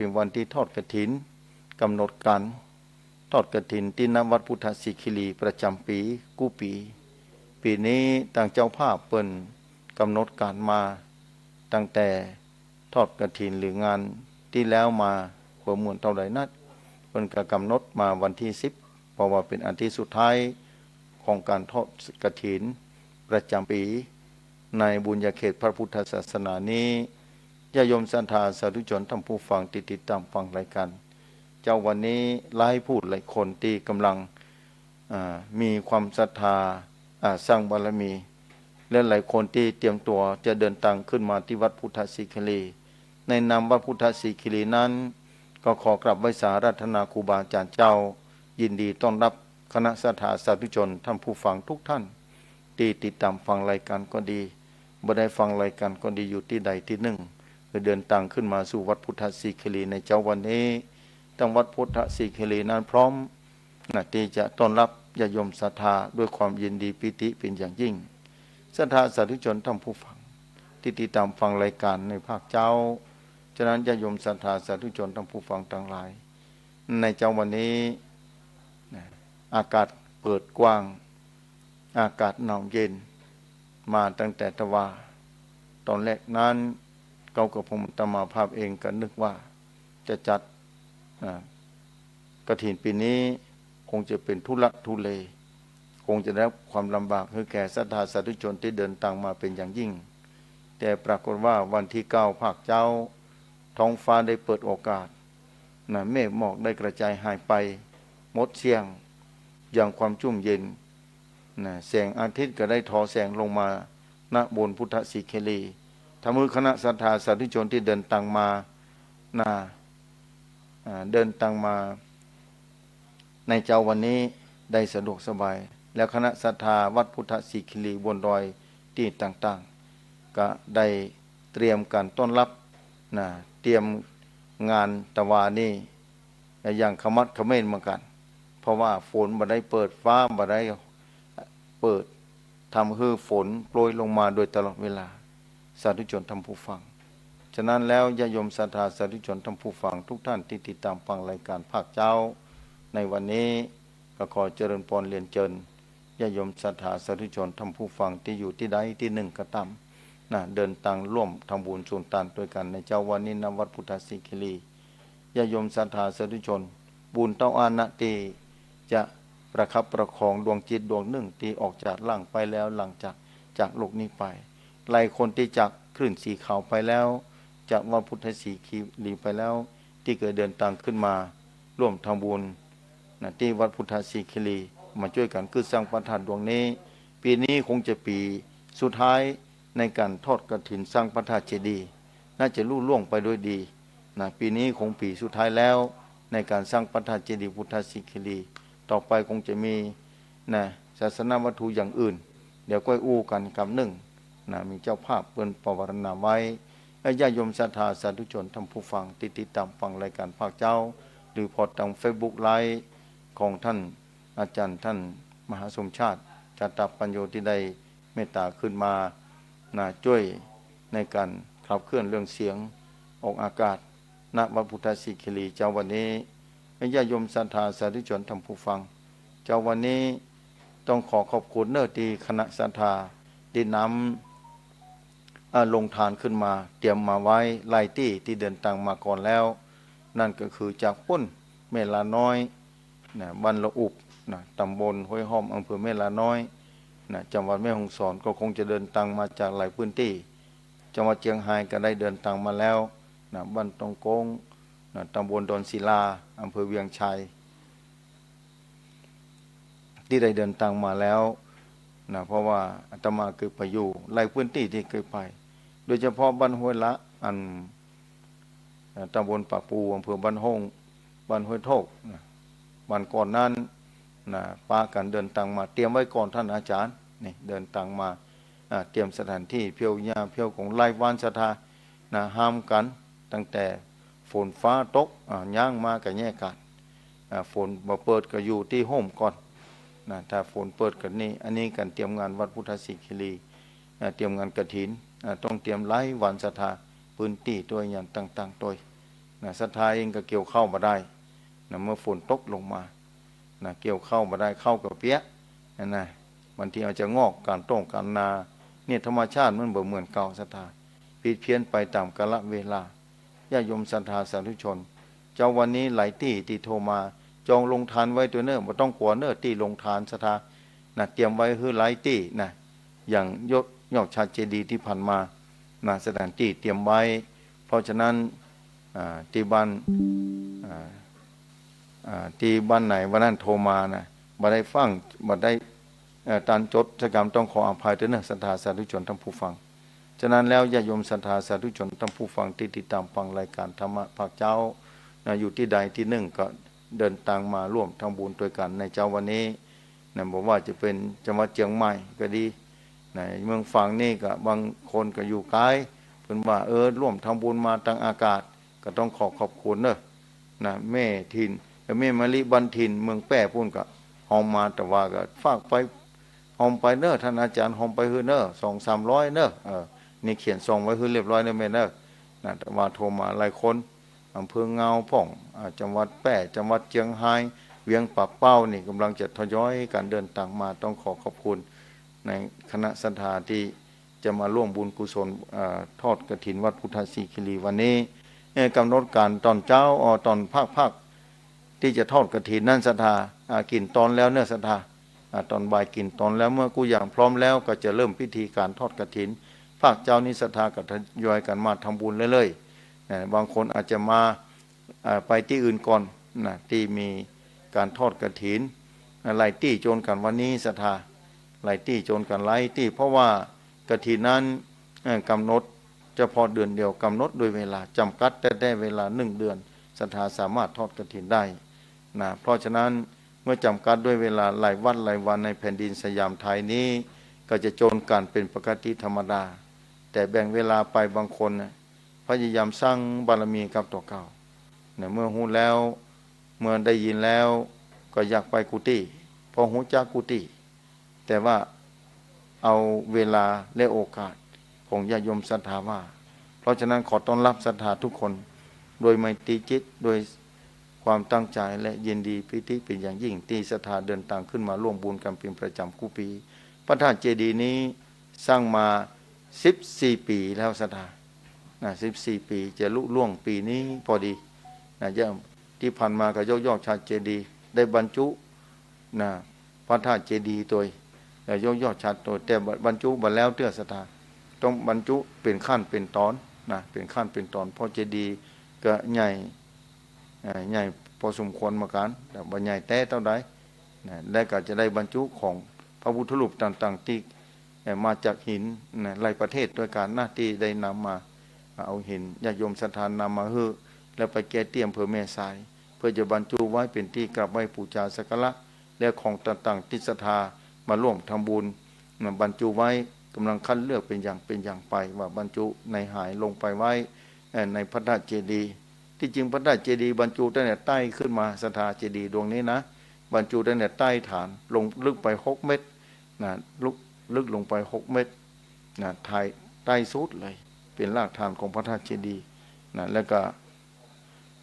เป็นวันที่ทอดกฐินกำหนดการทอดกฐินที่ณวัดพุทธศิคิรีประจำปีกู้ปีนี้ต่างเจ้าภาพเปิ้นกำหนดการมาตั้งแต่ทอดกฐินหรืองานที่แล้วมาประมวลเท่าใดนัดเปิ้นก็กำหนดมาวันที่10เพราะว่าเป็นอันที่สุดท้ายของการทอดกฐินประจำปีในบุญญาเขตพระพุทธศาสนานี้ญาโยมศรัทธาสาธุชนท่านผู้ฟังติดตามฟังรายการเจ้าวันนี้หลายผู้หลายคนที่กำลังมีความศรัทธาสร้างบารมีและหลายคนที่เตรียมตัวจะเดินทางขึ้นมาที่วัดพุทธศิคิรีในนามวัดพุทธศิคิรีนั้นก็ขอกราบไหว้สารัตนาครูบาอาจารย์เจ้ายินดีต้อนรับคณะศรัทธาสาธุชนท่านผู้ฟังทุกท่านที่ติดตามฟังรายการก็ดีบ่ได้ฟังรายการก็ดีอยู่ที่ใดที่หนึ่งเดินทางขึ้นมาสู่วัดพุทธศิคิรีในเจ้าวันนี้ทั้งวัดพุทธศิคิรีนั้นพร้อมที่จะต้อนรับญาติโยมศรัทธาด้วยความยินดีปิติเป็นอย่างยิ่งศรัทธาสาธุชนท่านผู้ฟังที่ติดตามฟังรายการในภาคเจ้าฉะนั้นญาติโยมศรัทธาสาธุชนท่านผู้ฟังทั้งหลายในเจ้าวันนี้อากาศเปิดกว้างอากาศหนาวเย็นมาตั้งแต่ตะวันตอนแรกนั้นเก่ากับผมตมาภาพเองก็นึกว่าจะจัดกฐินปีนี้คงจะเป็นทุลักทุเลคงจะได้รับความลำบากให้แก่ศรัทธาสาธุชนที่เดินทางมาเป็นอย่างยิ่งแต่ปรากฏว่าวันที่9ภาคเจ้าท้องฟ้าได้เปิดโอกาสเมฆหมอกได้กระจายหายไปหมดเสียงอย่างความชุ่มเย็นแสงอาทิตย์ก็ได้ทอแสงลงมาณบนพุทธศิคิรีทำให้คณะศรัทธาสาธุชนที่เดินทางมาเดินทางมาในเจ้าวันนี้ได้สะดวกสบายแล้วคณะศรัทธาวัดพุทธศิคิรีบนดอยที่ต่างๆก็ได้เตรียมการต้อนรับเตรียมงานตะวานี่อย่างขมัดเขม้นเหมือนกันเพราะว่าฝนบ่ได้เปิดฟ้าบ่ได้เปิดทำให้ฝนโปรยลงมาโดยตลอดเวลาสาธุชนท่านผู้ฟังฉะนั้นแล้วญาติโยมศรัทธาสาธุชนท่านผู้ฟังทุกท่านที่ติดตามฟังรายการภาคเจ้าในวันนี้ก็ขอเจริญพรเรียนเชิญญาติโยมศรัทธาสาธุชนท่านผู้ฟังที่อยู่ที่ใดที่หนึ่งก็ตามเดินทางร่วมทำบุญส่วนต่างด้วยกันในเจ้าวันนี้ณวัดพุทธศิคิรีญาติโยมศรัทธาสาธุชนบุญเต้าอานะตีจะประคับประคองดวงจิตดวงหนึ่งที่ออกจากร่างไปแล้วหลังจากโลกนี้ไปหลายคนที่จากคลื่นสีขาวไปแล้วจากวัดพุทธศิคิรีไปแล้วที่เกิดเดินทางขึ้นมาร่วมทำบุญที่วัดพุทธศิคิรีมาช่วยกันคือสร้างพระธาตุดวงนี้ปีนี้คงจะปีสุดท้ายในการทอดกฐินสร้างพระธาตุเจดีย์น่าจะลุล่วงไปด้วยดีปีนี้คงปีสุดท้ายแล้วในการสร้างพระธาตุเจดีย์พุทธศิคิรีต่อไปคงจะมีศาสนาวัตถุอย่างอื่นเดี๋ยวก็อู้กันคำหนึ่งมีเจ้าภาพเปิ้นปวารณาไว้ญาติโยมศรัทธาสาธุชนท่านผู้ฟังติดตามฟังรายการภาคเจ้าหรือพอทาง Facebook ไลฟ์ของท่านอาจารย์ท่านมหาสมชาติจตัปปัญโยที่ได้เมตตาขึ้นมาช่วยในการขับเคลื่อนเรื่องเสียงออกอากาศณวัดพุทธศิคิรีเจ้าวันนี้ญาติโยมศรัทธาสาธุชนท่านผู้ฟังเจ้าวันนี้ต้องขอขอบคุณที่คณะศรัทธาได้นำลงทานขึ้นมาเตรียมมาไว้หลายที่เดินทางมาก่อนแล้วนั่นก็คือจากพุ่นเมลาน้อยบ้านละอุบตำบลห้วยหอมอำเภอเมลาน้อยจังหวัดแม่ฮ่องสอนก็คงจะเดินทางมาจากหลายพื้นที่จังหวัดเชียงรายก็ได้เดินทางมาแล้วบ้านตองโกงตำบลดอนศิลาอำเภอเวียงชัยที่ได้เดินทางมาแล้วเพราะว่าอาตมาเคยไปอยู่หลายพื้นที่ที่เคยไปโดยเฉพาะบ้านห้วยละตำบลปากปูอำเภอบ้านห้องบ้านห้วยโทกวันก่อนนั้นป้ากันเดินทางมาเตรียมไว้ก่อนท่านอาจารย์นี่เดินทางมาเตรียมสถานที่เพียวยาเพียวของไล่วานศรัทธาห้ามกันตั้งแต่ฝนฟ้าตกย่างมากับแย่กันฝนมาเปิดก็อยู่ที่ห้มก่อนถ้าฝนเปิดกันนี่อันนี้การเตรียมงานวัดพุทธศิคิรีเตรียมงานกฐินต้องเตรียมไล่วานศรัทธาพื้นที่ตัวอย่างต่างๆตัว นะศรัทธาเองก็เกี่ยวเข้ามาได้นะเมื่อฝนตกลงมานะเกี่ยวเข้ามาได้เข้ากับเปี้ยนะบางทีอาจจะงอกการต้งการนาเนี่ยธรรมชาติมันบ่เหมือนเก่าศรัทธาผิดเพี้ยนไปตามกาลเวลาญาโยมศรัทธาสาธุชนเจ้าวันนี้หลายที่โทรมาจองลงทานไว้ตัวเนอบ่ต้องกลัวเนอที่ลงทานศรัทธานะเตรียมไว้คือหลายที่นะอย่างยอดชาเจดีย์ที่ผ่านมานะสถานที่เตรียมไว้เพราะฉะนั้นที่บ้านไหนวันนั้นโทรมานะบ่ได้ฟังบ่ได้ตานจดกรรมต้องขออภัยด้วยนะศรัทธาสาธุชนทั้งผู้ฟังฉะนั้นแล้วญาโยมศรัทธาสาธุชนทั้งผู้ฟังที่ติดตามฟังรายการธรรมะภาคเจ้าอยู่ที่ใดที่หนึ่งก็เดินทางมาร่วมทำบุญด้วยกันในเจ้าวันนี้นะบอกว่าจะเป็นจังหวัดเชียงใหม่ก็ดีในเมืองฝั่งนี่ก็บางคนก็อยู่ไกลเพิ่นว่าร่วมทำบุญมาทางอากาศก็ต้องขอบคุณเนอะนะแม่ทินแม่มะลิบันทินเมืองแป้พุ่นก็หอมมาแต่ว่าก็ฝากไปหอมไปเนอะท่านอาจารย์หอมไปฮือเนอะ200-300เนอะนี่เขียนซองไว้ฮือเรียบร้อยเนอะแม่เนอะนะแต่ว่าโทรมาหลายคนอำเภอเงาพ่องจังหวัดแป้จังหวัดเชียงรายเวียงปากเป้านี่กำลังจะทยอยการเดินทางมาต้องขอบคุณในคณะศรัทธาที่จะมาร่วมบุญกุศลทอดกฐินวัดพุทธศรีคิรีวันนี้กำหนดการตอนเช้าตอนภาคที่จะทอดกฐินนั่นศรัทธากินตอนแล้วเนื้อศรัทธาตอนบ่ายกินตอนแล้วเมื่อกูอย่างพร้อมแล้วก็จะเริ่มพิธีการทอดกฐินภาคเจ้านิศรัทธากับทยอยกันมาทำบุญเรื่อยๆบางคนอาจจะมาไปที่อื่นก่อนนะที่มีการทอดกฐินหลายที่โจนกันวันนี้ศรัทธาหลายที่โจนกันหลายที่เพราะว่ากฐินนั้นกำหนดเฉพาะเดือนเดียวกำหนดโดยเวลาจำกัดแต่ได้เวลา1 เดือนศรัทธาสามารถทอดกฐินได้นะเพราะฉะนั้นเมื่อจำกัดด้วยเวลาหลายวันหลายวันในแผ่นดินสยามไทยนี้ก็จะโจนกันเป็นปกติธรรมดาแต่แบ่งเวลาไปบางคนพยายามสร้างบารมีกับตัวเก่าเมื่อหูแล้วเมื่อได้ยินแล้วก็อยากไปกุฏิพอหูจักกุฏิแต่ว่าเอาเวลาและโอกาสของญาติโยมศรัทธาว่าเพราะฉะนั้นขอต้อนรับศรัทธาทุกคนโดยไมตรีจิตโดยความตั้งใจและยินดีปิติเป็นอย่างยิ่งที่ศรัทธาเดินทางขึ้นมาร่วมบุญกันเป็นประจำทุกปีพระธาตุเจดีย์นี้สร้างมา14 ปีแล้วศรัทธา14 ปีจะลุล่วงปีนี้พอดีที่ผ่านมาก็ยกชาติเจดีย์ได้บรรจุพระธาตุเจดีย์ตัวยกชาติตัวแต่บรรจุบัดแล้วเตื้อศรัทธาต้องบรรจุเป็นขั้นเป็นตอนเป็นขั้นเป็นตอนเพราะเจดีย์ก็ใหญ่พอสมควรเหมือนกันแต่บ่ใหญ่แต่เท่าใดและก็จะได้บรรจุของพระพุทธรูปต่างๆที่มาจากหินหลายประเทศด้วยการหน้าที่ได้นำมาเอาหินญาติโยมศรัทธานำมาฮื้อแล้วไปแก้เตรียมเพื่อแม่สายเพื่อจะบรรจุไว้เป็นที่กราบไหว้บูชาสักการะและของต่างๆที่ศรัทธามาร่วมทำบุญบรรจุไว้กำลังคัดเลือกเป็นอย่างไปว่าบรรจุในหายลงไปไว้ในพระธาตุเจดีย์ที่จริงพระธาตุเจดีย์บรรจุตั้งแต่ใต้ขึ้นมาศรัทธาเจดีย์ดวงนี้นะบรรจุตั้งแต่ใต้ฐานลงลึกไป6 เมตรลึกลงไป6 เมตรใต้สุดเลยเป็นรากฐานของพระธาตุเจดีย์แล้วก็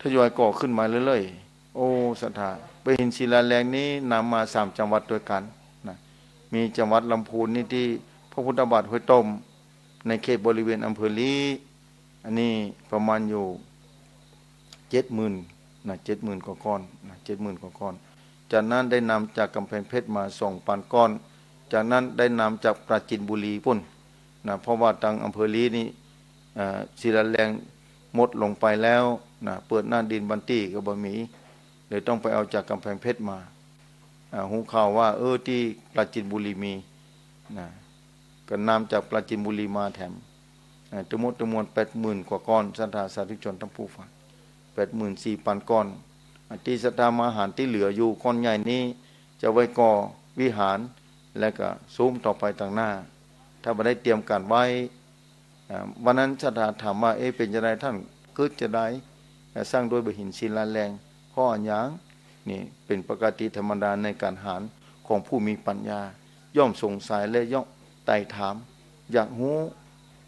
ทยอยก่อขึ้นมาเรื่อยๆโอ้ศรัทธาไปหินศิลาแรงนี้นำมา3 จังหวัดด้วยกันมีจังหวัดลำพูนนี่ที่พระพุทธบาทห้วยต้มในเขตบริเวณอำเภอลีอันนี้ประมาณอยู่70,000 70,000 กว่าก้อน70,000 กว่าก้อนจากนั้นได้นำจากกำแพงเพชรมา2,000 ก้อนจากนั้นได้นำจากปราจีนบุรีพุ่นเพราะว่าทางอำเภอลีนี่ศิลาแรงหมดลงไปแล้วเปิดหน้าดินบันตี้ก็บ่มีเลยต้องไปเอาจากกำแพงเพชรมาหูข่าวว่าที่ปราจีนบุรีมีก็นำจากปราจีนบุรีมาแถมทั้งหมด80,000 กว่าก้อนศรัทธาสาธุชนทั้งผู้ฟัง84,000 ก้อนที่ศรัทธามาหารที่เหลืออยู่ก้อนใหญ่นี้จะไว้ก่อวิหารและก็ซุ้มต่อไปต่างหน้าถ้าบ่ได้เตรียมการไว้วันนั้นศรัทธาถามว่าเป็นจะได้ท่านเกิดจะได้สร้างโดยหินศิลาแรงข้ออันหยังนี่เป็นปกติธรรมดาในการหารของผู้มีปัญญาย่อมสงสัยและย่อมไต่ถามอยากรู้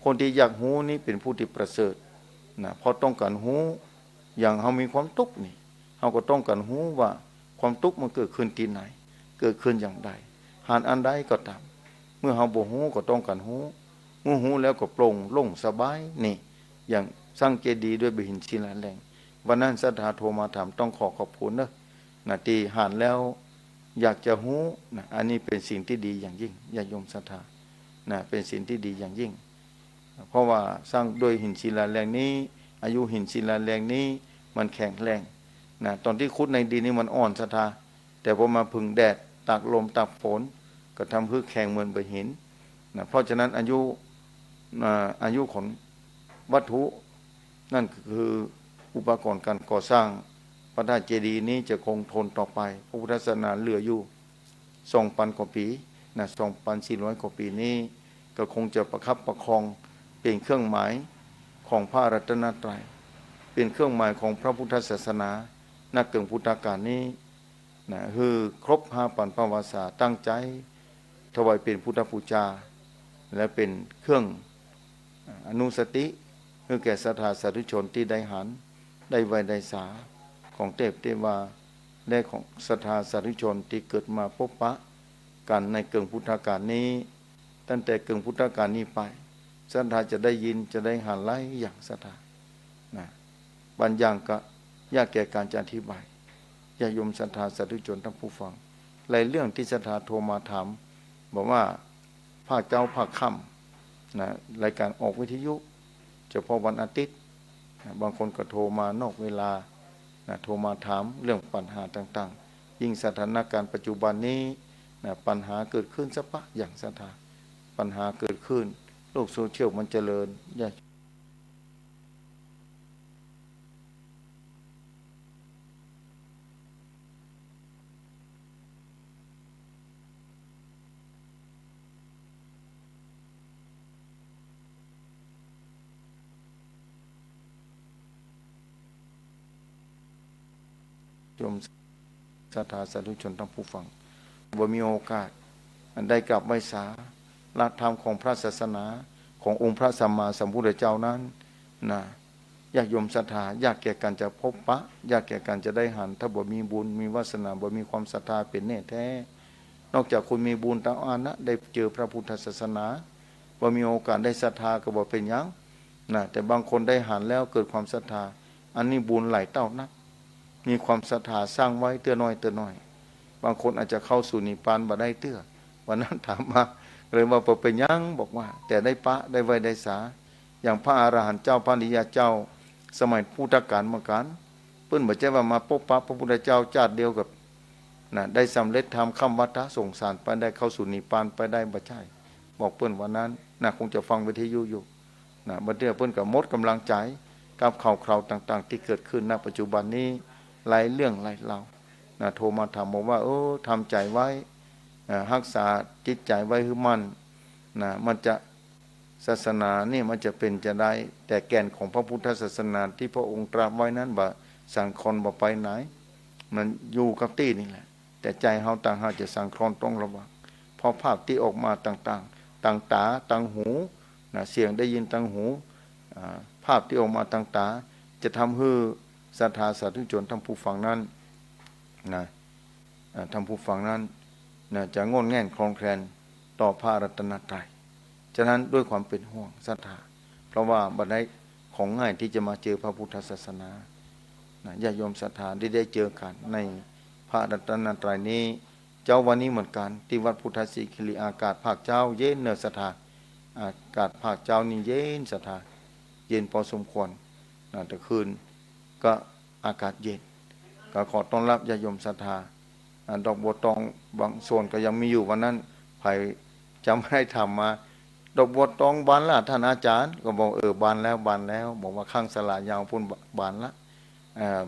คนที่อยากรู้นี่เป็นผู้ที่ประเสริฐเพราะต้องการรู้ อย่างเฮามีความทุกข์นี่เฮาก็ต้องการรู้ว่าความทุกข์มันเกิดขึ้นที่ไหนเกิดขึ้นอย่างใดหานอันใดก็ตามเมื่อเฮาบ่รู้ก็ต้องการรู้เมื่อรู้แล้วก็โปร่งโล่งสบายนี่อย่างสร้างเจดีย์ด้วยบิหินศิลาแรงวันนั้นศรัทธาโทรมาถามต้องขอบคุณเด้อนะที่หานแล้วอยากจะรู้นะอันนี้เป็นสิ่งที่ดีอย่างยิ่งญาติโยมศรัทธานะเป็นสิ่งที่ดีอย่างยิ่งเพราะว่าสร้างด้วยหินศิลาแรงนี้อายุหินศิลาแรงนี้มันแข็งแรงนะตอนที่ขุดในดินนี่มันอ่อนศรัทธาแต่พอมาพึ่งแดดตากลมตากฝนก็ทำให้แข็งเหมือนใบหินนะเพราะฉะนั้นอายุของวัตถุนั่นคืออุปกรณ์การก่อสร้างพระธาตุเจดีย์นี้จะคงทนต่อไปพระพุทธศาสนาเหลืออยู่ 2,000 กว่าปีนะ 2,400 กว่าปีนี้ก็คงจะประคับประคองเป็นเครื่องหมายของพระรัตนตรัยเป็นเครื่องหมายของพระพุทธศาสนานักเกิงพุทธกาลนี้นะคือครบ5 ปันภวาสาตั้งใจถวายเป็นพุทธบูชาและเป็นเครื่องอนุสติเพื่อแก่ศรัทธาสาธุชนที่ได้หันได้ไวได้สาของเทพเทวาและของศรัทธาสาธุชนที่เกิดมาพบปะกันในเกิงพุทธกาลนี้ตั้งแต่เกิงพุทธกาลนี้ไปศรัทธาจะได้ยินจะได้หันไล่อย่างศรัทธานะบางอย่างก็ยากแก่การจะอธิบายญาติโยมศรัทธาสาธุชนทั้งผู้ฟังหลายเรื่องที่ศรัทธาโทรมาถามบอกว่าภาคเจ้าภาคค่ำนะรายการออกวิทยุเฉพาะวันอาทิตย์นะบางคนก็โทรมานอกเวลานะโทรมาถามเรื่องปัญหาต่างๆยิ่งสถานการณ์ปัจจุบันนี้นะปัญหาเกิดขึ้นสักปะอย่างศรัทธาปัญหาเกิดขึ้นโลกโซเชียลมันเจริญโยมศรัทธาสาธุชนทั้งผู้ฟังบ่มีโอกาสได้กลับไหว้สาหลักธรรมของพระศาสนาขององค์พระสัมมาสัมพุทธเจ้านั้นนะญาติโยมศรัทธายากแก่การจะพบปะยากแก่การจะได้หันถ้าบ่มีบุญมีวาสนาบ่มีความศรัทธาเป็นแน่แท้นอกจากคุณมีบุญตามอานะได้เจอพระพุทธศาสนาบ่มีโอกาสได้ศรัทธาก็บ่เป็นหยังนะแต่บางคนได้หันแล้วเกิดความศรัทธาอันนี้บุญหลายเต้านักมีความศรัทธาสร้างไว้เตื้อน้อยเตื้อน้อยบางคนอาจจะเข้าสู่นิพพานบ่ได้เตื้อวันนั้นถามมาเลยว่าเป็นยังบอกว่าแต่ได้ปะได้ไว้ได้สาอย่างพระอรหันต์เจ้าพระอริยเจ้าสมัยพุทธกาลเมื่อก่อนเพิ่นบ่ใช่ว่ามาพบปะพระพุทธเจ้าชาติเดียวกับนะได้สำเร็จทำคำวัฏฏะส่งสารไปได้เข้าสู่นิพพานไปได้บ่ใช่บอกเพิ่นวันนั้นนะคงจะฟังวิทยุอยู่นะบัดเดี๋ยวเพิ่นก็หมดกำลังใจกับข่าวคราวต่างๆที่เกิดขึ้นณปัจจุบันนี้หลายเรื่องหลายราวนะโทรมาถามบอกว่าทำใจไว้รักษาจิตใจไว้ให้มั่นนะมันจะศาสนานี่มันจะเป็นจะได้แต่แก่นของพระพุทธศาสนาที่พระองค์ตรัสไว้นั้นบ่สั่งคลอนบ่ไปไหนมันอยู่กับที่นี่แหละแต่ใจเฮาต่างหากจะสั่งคลอนต้องระวังเพราะภาพที่ออกมาต่างๆต่างตาต่างหูนะเสียงได้ยินต่างหูภาพที่ออกมาต่างตาจะทำให้ศรัทธาสาธุชนทั้งผู้ฟังนั้นนะทั้งผู้ฟังนั้นนะจะงดแง่นคลองแคลนต่อพระรัตนตรัยฉะนั้นด้วยความเป็นห่วงศรัทธาเพราะว่าบัดนี้ของง่ายที่จะมาเจอพระพุทธศาสนานะญาติโยมศรัทธาได้เจอกันในพระรัตนตรัยนี้เจ้าวันนี้เหมือนกันที่วัดพุทธศิคิริอากาศภาคเจ้าเย็นเนอศรัทธาอากาศภาคเจ้านี่เย็นศรัทธาเย็นพอสมควรนะแต่คืนก็อากาศเย็นก็ขอต้อนรับญาติโยมศรัทธาดอกบัวตองบางส่วนก็ยังมีอยู่วันนั้นไผ่จำให้ทำมาดอกบัวตองบานละท่านอาจารย์ก็บอกบานแล้วบอกว่าข้างสลายาวพุ่นบานละ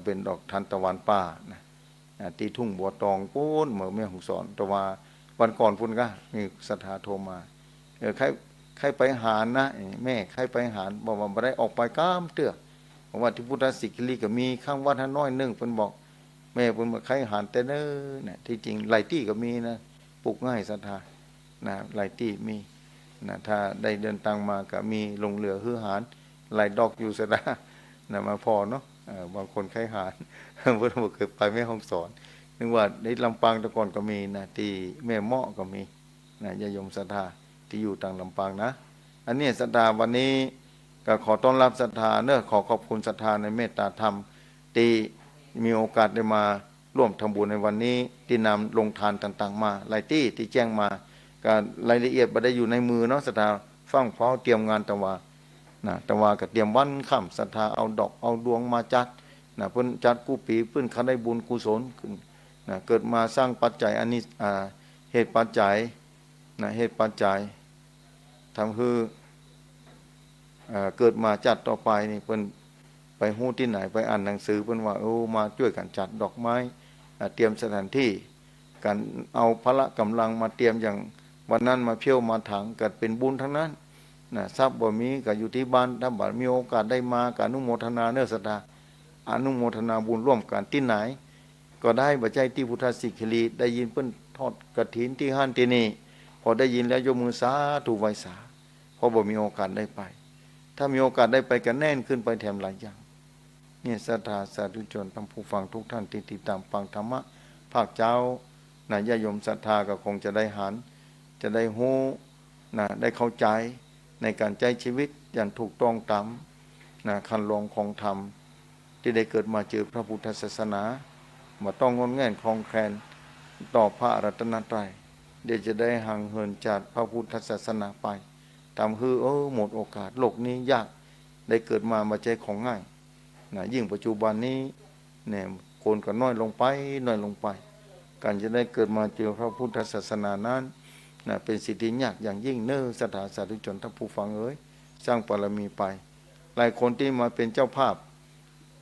เป็นดอกทานตะวันป่านะตีทุ่งบัวตองปุ้นเหมือนแม่หุสอนแต่ว่าวันก่อนพุ่นก็มีศรัทธาโทรมาใครไปหานะแม่ใครไปหาบอกว่าไม่ได้ออกไปก้ามเตื้อเพราะว่าที่พุทธศิคิริก็มีข้างวัดท่านน้อยนึงเพิ่นบอกแม่เพิ่นบอกใครหานแต่เน้อนะที่จริงหลายที่ก็มีนะปลูกง่ายศรัทธานะหลายที่มีนะถ้าได้เดินทางมาก็มีลงเรือฮือหานหลายดอกอยู่ศรัทธานะมาพอเนาะ บางคนใครหาร เพื่อนบอกเคยไปแม่ฮ่องสอนนึกว่าในลำปางแต่ก่อนก็มีนะที่แม่เมาะก็มีนะญาติโยมศรัทธาที่อยู่ต่างลำปางนะอันนี้ศรัทธาวันนี้ก็ขอต้อนรับศรัทธาเนอะขอขอบคุณศรัทธาในเมตตาธรรมที่มีโอกาสได้มาร่วมทำบุญในวันนี้ที่นำลงทานต่างๆมาหลายที่แจ้งมาการรายละเอียดบ่ได้อยู่ในมือเนาะศรัทธาฟังเพราะเตรียมงานแต่ว่านะแต่ว่าก็เตรียมวันค่ำศรัทธาเอาดอกเอาดวงมาจัดนะเพิ่นจัดกู้ปีเพิ่นเขาได้บุญกุศลขึ้นนะเกิดมาสร้างปัจจัยอันนี้เหตุปัจจัยนะเหตุปัจจัยทำให้เกิดมาจัดต่อไปนี่เพิ่นไปหู้ที่ไหนไปอ่านหนังสือเพิ่นว่ามาช่วยกันจัดดอกไม้เตรียมสถานที่การเอาพละกำลังมาเตรียมอย่างวันนั้นมาเที่ยวมาถังเกิดเป็นบุญทั้งนั้นนะทรัพย์บ่มีก็อยู่ที่บ้านถ้าบัดมีโอกาสได้มาก็อนุโมทนาเนื้อศรัทธาอนุโมทนาบุญร่วมกันที่ไหนก็ได้บัจจัยที่พุทธสิกขิลีได้ยินเพิ่นทอดกฐินที่ห้านที่นี่พอได้ยินแล้วยกมือสาธุไหว้สาเพราะบ่มีโอกาสได้ไปถ้ามีโอกาสได้ไปกันแน่นขึ้นไปแถมหลายอย่างเนี่ยศรัทธาสาธุชนท่านผู้ฟังทุกท่านที่ติดตามฟังธรรมะภาคเจ้านะญาโยมศรัทธาก็คงจะได้หันจะได้ฮู้นะได้เข้าใจในการใช้ชีวิตอย่างถูกต้องตามนะคันลองของธรรมที่ได้เกิดมาเจอพระพุทธศาสนามาต้องงอนแง่นคลองแคลนต่อพระรัตนตรัยเดี๋ยวจะได้ห่างเหินจากพระพุทธศาสนาไปทำคือหมดโอกาสโลกนี้ยากได้เกิดมาใจของง่ายนะยิ่งปัจจุบันนี้เนี่ยคนก็น้อยลงไปน้อยลงไปการจะได้เกิดมาเจอพระพุทธศาสนานั้นนะเป็นสิ่งที่ยากอย่างยิ่งเน้อสถาสาธุชนท่านผู้ฟังสร้างบารมีไปหลายคนที่มาเป็นเจ้าภาพ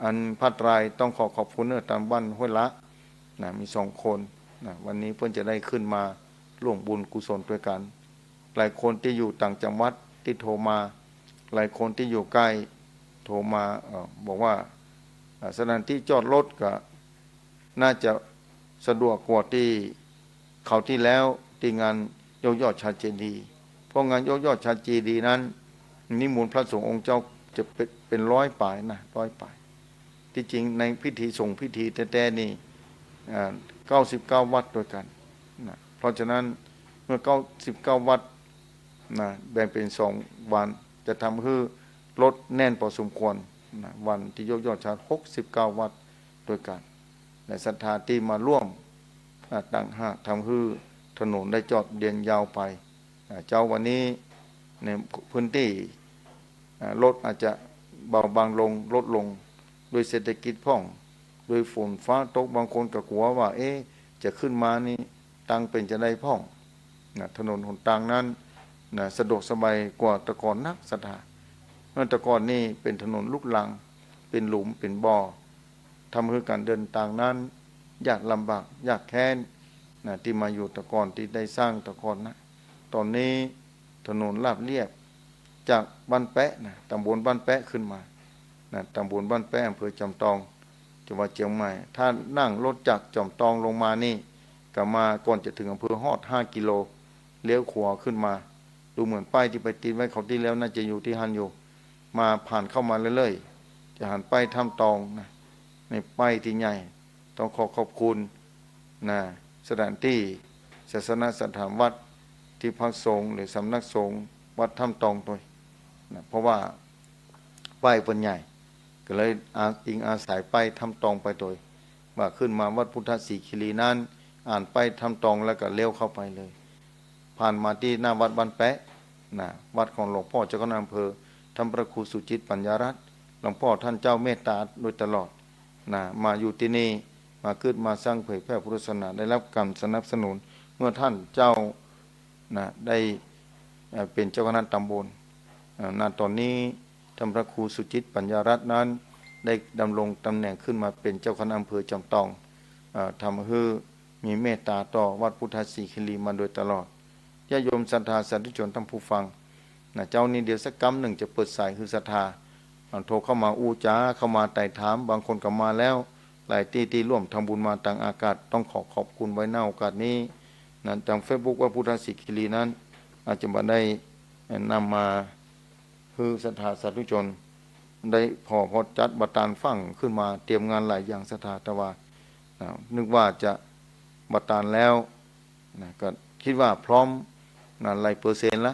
อันพัดรายต้องขอบคุณเน้อตามบ้านห้วยละนะมี2 คนนะวันนี้เพื่อนจะได้ขึ้นมาร่วมบุญกุศลด้วยกันหลายคนที่อยู่ต่างจังหวัดที่โทรมาหลายคนที่อยู่ใกล้โทรมาบอกว่าสถานที่จอดรถก็น่าจะสะดวกกว่าที่เขาที่แล้วที่งานยกยอดชาเจดีย์เพราะงานยกยอดชาเจดีย์นั้นนิมนต์พระสงฆ์องค์เจ้าจะเป็น100 ป่ายนะ100 ป่ายที่จริงในพิธีส่งพิธีแต่นี่99 วัดด้วยกันนะเพราะฉะนั้นเมื่อ99 วัดนะแบ่งเป็น2 วันจะทำให้รถแน่นพอสมควรนะวันที่ยกยอดชา69 วัดด้วยกันในศรัทธาที่มาร่วมต่างหากทำให้ถนนได้จอดเดินยาวไปเจ้าวันนี้ในพื้นที่รถอาจจะเบาบางลงลดลงโดยเศรษฐกิจพ่องโดยฝนฟ้าตกบางคนก็กลัวว่าจะขึ้นมานี่ตังเป็นจะได้พ่องถนนหนทางนั้นสะดวกสบายกว่าแต่ก่อนนักศรัทธาเมื่อแต่ก่อนนี่เป็นถนนลูกลังเป็นหลุมเป็นบ่อทำให้การเดินทางนั้นยากลำบากยากแค้นที่มาอยู่แต่ก่อนที่ได้สร้างแต่ก่อนนะตอนนี้ถนนราบเรียบจากบ้านแปะตำบลบ้านแปะขึ้นมาตำบลบ้านแปะอำเภอจอมทองจังหวัดเชียงใหม่ถ้านั่งรถจากจอมทองลงมานี่ก็มาก่อนจะถึงอำเภอฮอด5 กิโลเลี้ยวขวาขึ้นมาดูเหมือนป้ายที่ไปติดไว้เขาที่แล้วน่าจะอยู่ที่ฮันอยู่มาผ่านเข้ามาเรื่อยๆจะหันป้ายถ้ำตองในป้ายที่ใหญ่ต้องขอบคุณสถานที่ศาสนสถานวัดที่พักสงฆ์หรือสำนักสงฆ์วัดถ้ำตองตัวเพราะว่าป้ายเป็นใหญ่ก็เลยอิงอาศัยป้ายถ้ำตองไปโดยว่าขึ้นมาวัดพุทธศรีคิรีนั้นอ่านป้ายถ้ำตองแล้วก็เลี้ยวเข้าไปเลยผ่านมาที่หน้าวัดบ้านแปะวัดของหลวงพ่อเจ้าคณะอำเภอท่านพระครูสุจิตปัญญารัตน์หลวงพ่อท่านเจ้าเมตตาโดยตลอดมาอยู่ที่นี่มาขึ้นมาสร้างเผยแพร่พุทธศาสนาได้รับการสนับสนุนเมื่อท่านเจ้าได้เป็นเจ้าคณะตำบลตอนนี้ท่านพระครูสุจิตปัญญารัตน์นั้นได้ดำรงตำแหน่งขึ้นมาเป็นเจ้าคณะอำเภอจอมทองทำให้มีเมตตาต่อวัดพุทธศรีคิรีมาโดยตลอดญาติโยมศรัทธาสาธุชนท่านผู้ฟังเจ้านี้เดี๋ยวสักกำหนึ่งจะเปิดสายคือศรัทธาโทรเข้ามาอู้จ้าเข้ามาไต่ถามบางคนก็มาแล้วหลายที่ร่วมทำบุญมาต่างอากาศต้องขอบคุณไว้หน้าโอกาสนี้ทาง Facebook ว่าพุทธศรีคิรีนั้นอาจจะมาได้นำมาคือศรัทธาสาธุชน ได้พอจัดบัตรฟังขึ้นมาเตรียมงานหลายอย่างศรัทธาแต่ว่านึกว่าจะบัตรแล้วก็คิดว่าพร้อมหลาย%ละ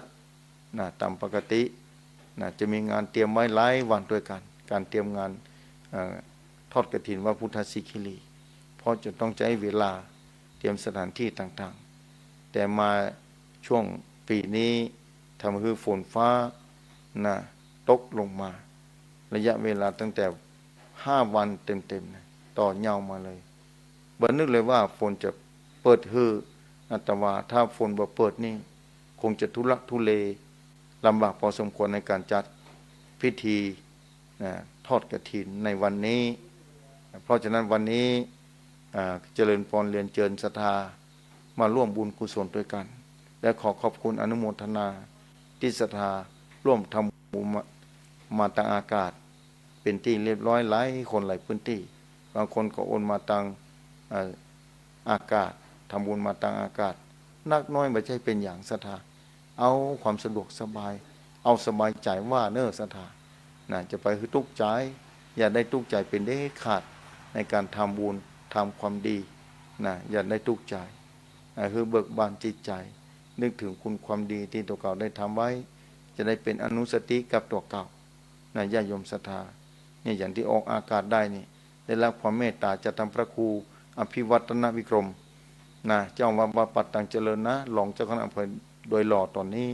ตามปกติจะมีงานเตรียมไว้หลายวันด้วยกันการเตรียมงานทอดกฐินวัดพุทธสิคิลีเพราะจะต้องใช้เวลาเตรียมสถานที่ต่างๆแต่มาช่วงปีนี้ทำให้ฝนฟ้าตกลงมาระยะเวลาตั้งแต่5 วันเต็มๆต่อเนื่องมาเลยบันนึกเลยว่าฝนจะเปิดแต่ว่าถ้าฝนบ่เปิดนี่คงจะทุลักทุเลลำบากพอสมควรในการจัดพิธีทอดกฐินในวันนี้เพราะฉะนั้นวันนี้เจริญพรเรียนเชิญศรัทธามาร่วมบุญกุศลด้วยกันและขอขอบคุณอนุโมทนาที่ศรัทธาร่วมทำบุญมาทางอากาศเป็นที่เรียบร้อยหลายคนหลายพื้นที่บางคนก็โอนมาทางอากาศทำบุญมาทางอากาศนักน้อยไม่ใช่เป็นอย่างศรัทธาเอาความสะดวกสบายเอาสบายใจว่าเน้อศรัทธาจะไปคือทุกข์ใจอย่าได้ทุกข์ใจเป็นเด็ดขาดในการทำบุญทำความดีอย่าได้ทุกข์ใจคือเบิกบานจิตใจนึกถึงคุณความดีที่ตัวเก่าได้ทำไว้จะได้เป็นอนุสติกับตัวเก่าญาติโยมศรัทธานี่อย่างที่ออกอากาศได้นี่ได้รับความเมตตาจะทำพระครูอภิวัตนวิกรมเจ้าวัดปัตตังเจริญนะรองเจ้าคณะอำเภอโดยหล่อตอนนี้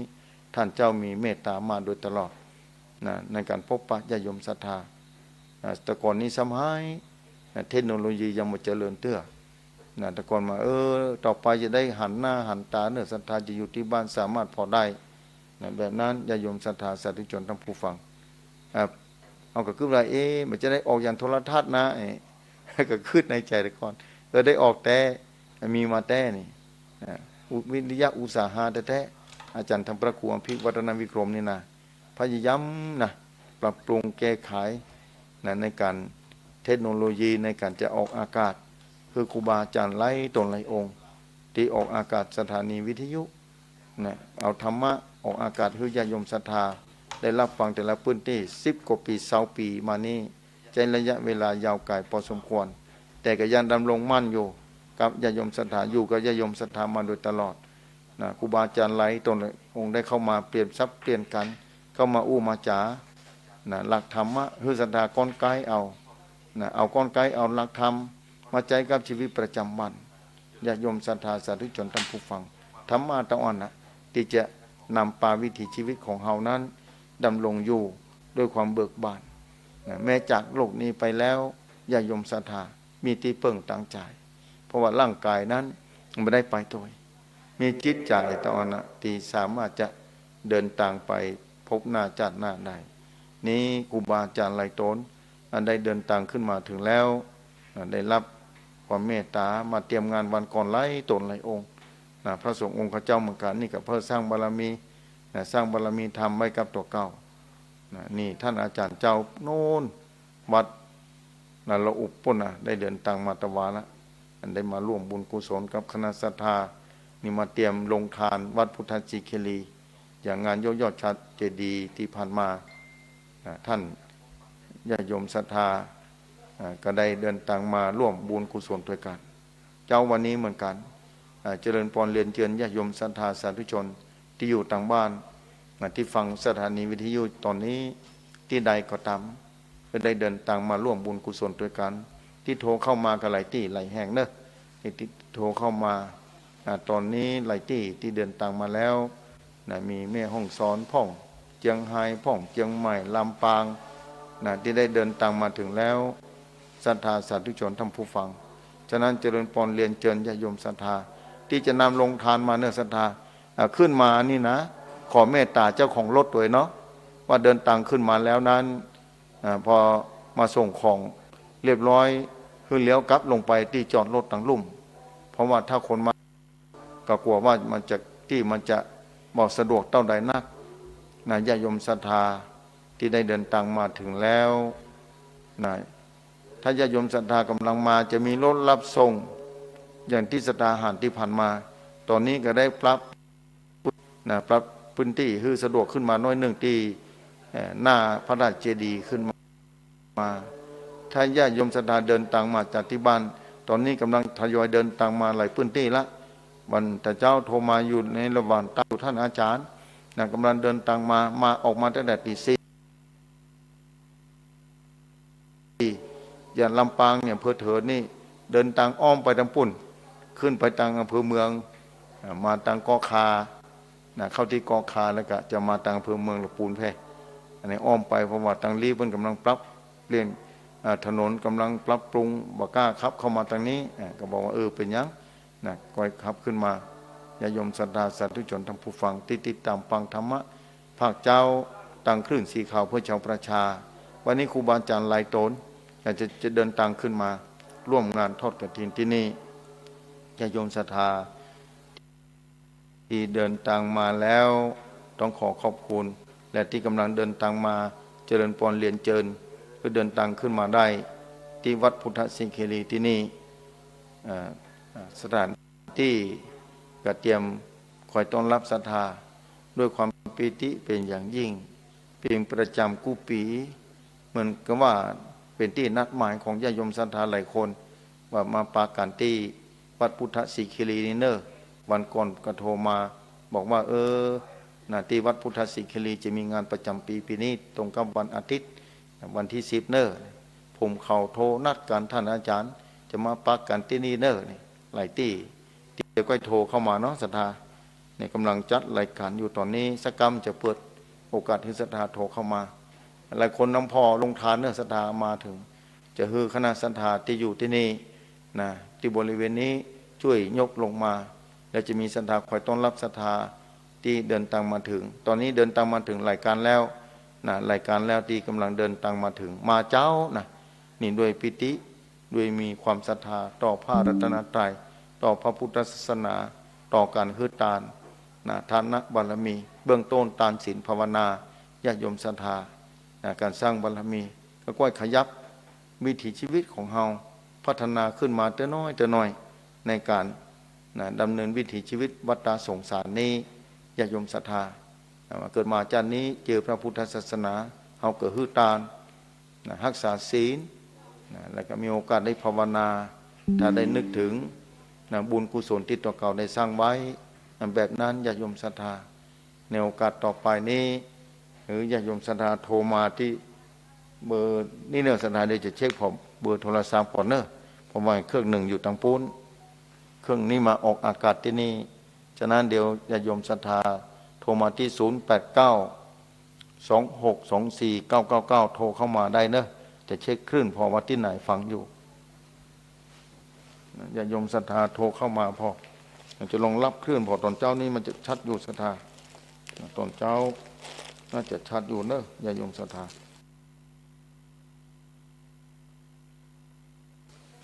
ท่านเจ้ามีเมตตามาโดยตลอดในการพบปะญาติโยมศรัทธาแต่ก่อนนี้สมัยเทคโนโลยียังไม่เจริญเตื้อแต่ก่อนมาต่อไปจะได้หันหน้าหันตาเนื้อศรัทธาจะอยู่ที่บ้านสามารถพอได้แบบนั้นญาติโยมศรัทธาสาธุชนทั้งผู้ฟังเอาก็คือว่ามันจะได้ออกอย่างโทรทัศน์นะก็คืดในใจแต่ก่อนได้ออกแต่มีมาแต่นี่วิทยาอุตสาหะแต่อาจารย์ทำพระครูอภิวัตนวิกรมนี่พยายามปรับปรุงแก้ไขในการเทคโนโลยีในการจะออกอากาศคือครูบาอาจารย์ไล่ตนไล่องค์ที่ออกอากาศสถานีวิทยุเอาธรรมะออกอากาศให้ญาติโยมศรัทธาได้รับฟังแต่ละพื้นที่10 กว่าปี20 ปีมานี้ใช้ระยะเวลายาวไกลพอสมควรแต่ก็ยังดำรงมั่นอยู่กับญาติโยมศรัทธาอยู่กับญาติโยมศรัทธามาโดยตลอดครูบาอาจารย์ไล่ตนองค์ได้เข้ามาเปลี่ยนทรัพย์เปลี่ยนกันเข้ามาอู้มาจ๋าหลักธรรมะคือศรัทธาก้อนไกเอาเอาก้อนไกเอาหลักธรรมมาใจกับชีวิตประจำวันญาติโยมศรัทธาสาธุชนท่านผู้ฟังธรรมะตะอ่อนที่จะนำปาวิถีชีวิตของเฮานั้นดำรงอยู่ด้วยความเบิกบานแม้จากโลกนี้ไปแล้วญาติโยมศรัทธามีที่เพิ่งตั้งใจเพราะว่าร่างกายนั้นไม่ได้ไปตัวมีจิตใจตะอ่อนที่สามารถจะเดินทางไปพบหน้าจัดหน้าได้นี้ครูบาอาจารย์หลายตนได้เดินทางขึ้นมาถึงแล้วได้รับความเมตตามาเตรียมงานวันก่อนหลายตนหลายองค์พระสงฆ์องค์ข้าเจ้าเหมือนกันนี่กับเพื่อสร้างบารมีสร้างบารมีธรรมไว้กับตัวเก่านี่ท่านอาจารย์เจ้าโน่นวัดเราอุปปุณได้เดินทางมาตะวาละได้มาร่วมบุญกุศลกับคณะศรัทธานี่มาเตรียมลงทานวัดพุทธสิคิรีอย่างงานยอดชัดเจดีย์ที่ผ่านมาท่านญาติโยมศรัทธาก็ได้เดินทางมาร่วมบุญกุศลด้วยกันเจ้าวันนี้เหมือนกันเจริญพรเรียนเชิญญาติโยมศรัทธาสาธุชนที่อยู่ต่างบ้านที่ฟังสถานีวิทยุตอนนี้ที่ใดก็ตามก็ได้เดินทางมาร่วมบุญกุศลด้วยกันที่โทรเข้ามากับหลายที่หลายแห่งที่โทรเข้ามาตอนนี้หลายที่เดินทางมาแล้วมีแม่ห้องสอนพ่องเจียงไฮ้พ่องเจียงใหม่ลำปางที่ได้เดินทางมาถึงแล้วศรัทธาสาธุชนท่านผู้ฟังฉะนั้นเจริญพรเรียนเชิญญาติโยมศรัทธาที่จะนำลงทานมาเนื้อศรัทธาขึ้นมานี่ขอเมตตาเจ้าของรถด้วยเนาะว่าเดินทางขึ้นมาแล้วนั้นพอมาส่งของเรียบร้อยคือเลี้ยวกลับลงไปที่จอดรถต่างลุ่มเพราะว่าถ้าคนมาก็กลัวว่ามันจะบอกสะดวกเท่าใดนักญาติโยมศรัทธาที่ได้เดินทางมาถึงแล้วถ้าญาติโยมศรัทธากำลังมาจะมีรถรับส่งอย่างที่สตาหารที่ผ่านมาตอนนี้ก็ได้ปรับพื้นที่คือสะดวกขึ้นมาน้อยหนึ่งที่หน้าพระราชเจดีย์ขึ้นมา มาถ้าญาติโยมศรัทธาเดินทางมาจากที่บ้านตอนนี้กำลังทยอยเดินทางมาหลายพื้นที่ละวันแต่เจ้าโทรมาอยู่ในระหว่างตามท่านอาจารย์นะกำลังเดินทางมาออกมาตั้งแต่ตีสี่อย่างลำปางเนี่ยอำเภอเถิดนี่เดินทางอ้อมไปทางปุ่นขึ้นไปทางอำเภอเมืองมาทางกอคานะเข้าที่กอคาแล้วก็จะมาทางอำเภอเมืองลำปูนแพอันนี้อ้อมไปเพราะว่าทางรีบมันกำลังปรับเปลี่ยนถนนกำลังปรับปรุงบ่กล้าขับเข้ามาทางนี้ก็บอกว่าเป็นยังนะก็ขับขึ้นมาญาติโยมศรัทธาสาธุชนทั้งผู้ฟังติดตามฟังธรรมะภาคเจ้าตั้งคลื่นสีขาวเพื่อชาวประชาวันนี้ครูบาอาจารย์หลายตนอยากจะเดินทางขึ้นมาร่วมงานทอดกฐินที่นี่ญาติโยมศรัทธาที่เดินทางมาแล้วต้องขอขอบคุณและที่กำลังเดินทางมาเจริญพรเรียนเจิญเพื่อเดินทางขึ้นมาได้ที่วัดพุทธสิงคีรีที่นี่สถานที่ก็เตรียมคอยต้อนรับศรัทธาด้วยความปีติเป็นอย่างยิ่งเป็นประจำกู้ปีเหมือนกับว่าเป็นที่นัดหมายของญาติโยมศรัทธาหลายคนว่ามาปากันที่วัดพุทธสิงคีรีนี่เนอะวันก่อนก็โทรมาบอกว่าที่วัดพุทธสิงคีรีจะมีงานประจำปีนี้ตรงกับวันอาทิตย์วันที่10เนอะผมเขาโทรนัดกันท่านอาจารย์จะมาปักกันที่นี่เนอะหลายที่เดี๋ยวก็โทรเข้ามาเนาะศรัทธาเนี่ยกำลังจัดรายการอยู่ตอนนี้สักกรรมจะเปิดโอกาสให้ศรัทธาโทรเข้ามาหลายคนน้ำพอลงทานเนอะศรัทธามาถึงจะฮือคณะศรัทธาที่อยู่ที่นี่นะที่บริเวณนี้ช่วยยกลงมาและจะมีศรัทธาคอยต้อนรับศรัทธาที่เดินทางมาถึงตอนนี้เดินทางมาถึงรายการแล้วนะรายการแล้วที่กำลังเดินทางมาถึงมาเจ้านะนี่ด้วยปิติด้วยมีความศรัทธาต่อพระรัตนตรัยต่อพระพุทธศาสนาต่อการฮือตานนะทานบารมีเบื้องต้นตานศีลภาวนาญาติโยมศรัทธานะการสร้างบารมีก็ค่อยขยับวิถีชีวิตของเฮาพัฒนาขึ้นมาเต่น้อยในการดำเนินวิถีชีวิตวัฏสงสารนี้ญาติโยมศรัทธาเกิดมาจานนี้เจอพระพุทธศาสนาเฮาเกิดฮือตานรักษาศีลแล้วก็มีโอกาสได้ภาวนาถ้าได้นึกถึงบุญกุศลที่ตัวเก่าได้สร้างไว้แบบนั้นญาติโยมศรัทธาในโอกาสต่อไปนี้หรือญาติโยมศรัทธาโทรมาที่เบอร์นี่เนอะศรัทธาเดี๋ยวจะเช็คผมเบอร์โทรศัพท์ก่อนเนอะผมว่าเครื่องหนึ่งอยู่ทางปูนเครื่องนี้มาออกอากาศที่นี่ฉะนั้นเดี๋ยวญาติโยมศรัทธาโทรมาที่0892624999โทรเข้ามาได้เนอะจะเช็คคลื่นพอว่าที่ไหนฟังอยู่ญาติโยมศรัทธาโทรเข้ามาพอจะลงรับคลื่นพอตอนเจ้านี้มันจะชัดอยู่ศรัทธาตอนเจ้าน่าจะชัดอยู่เนอะญาติโยมศรัทธา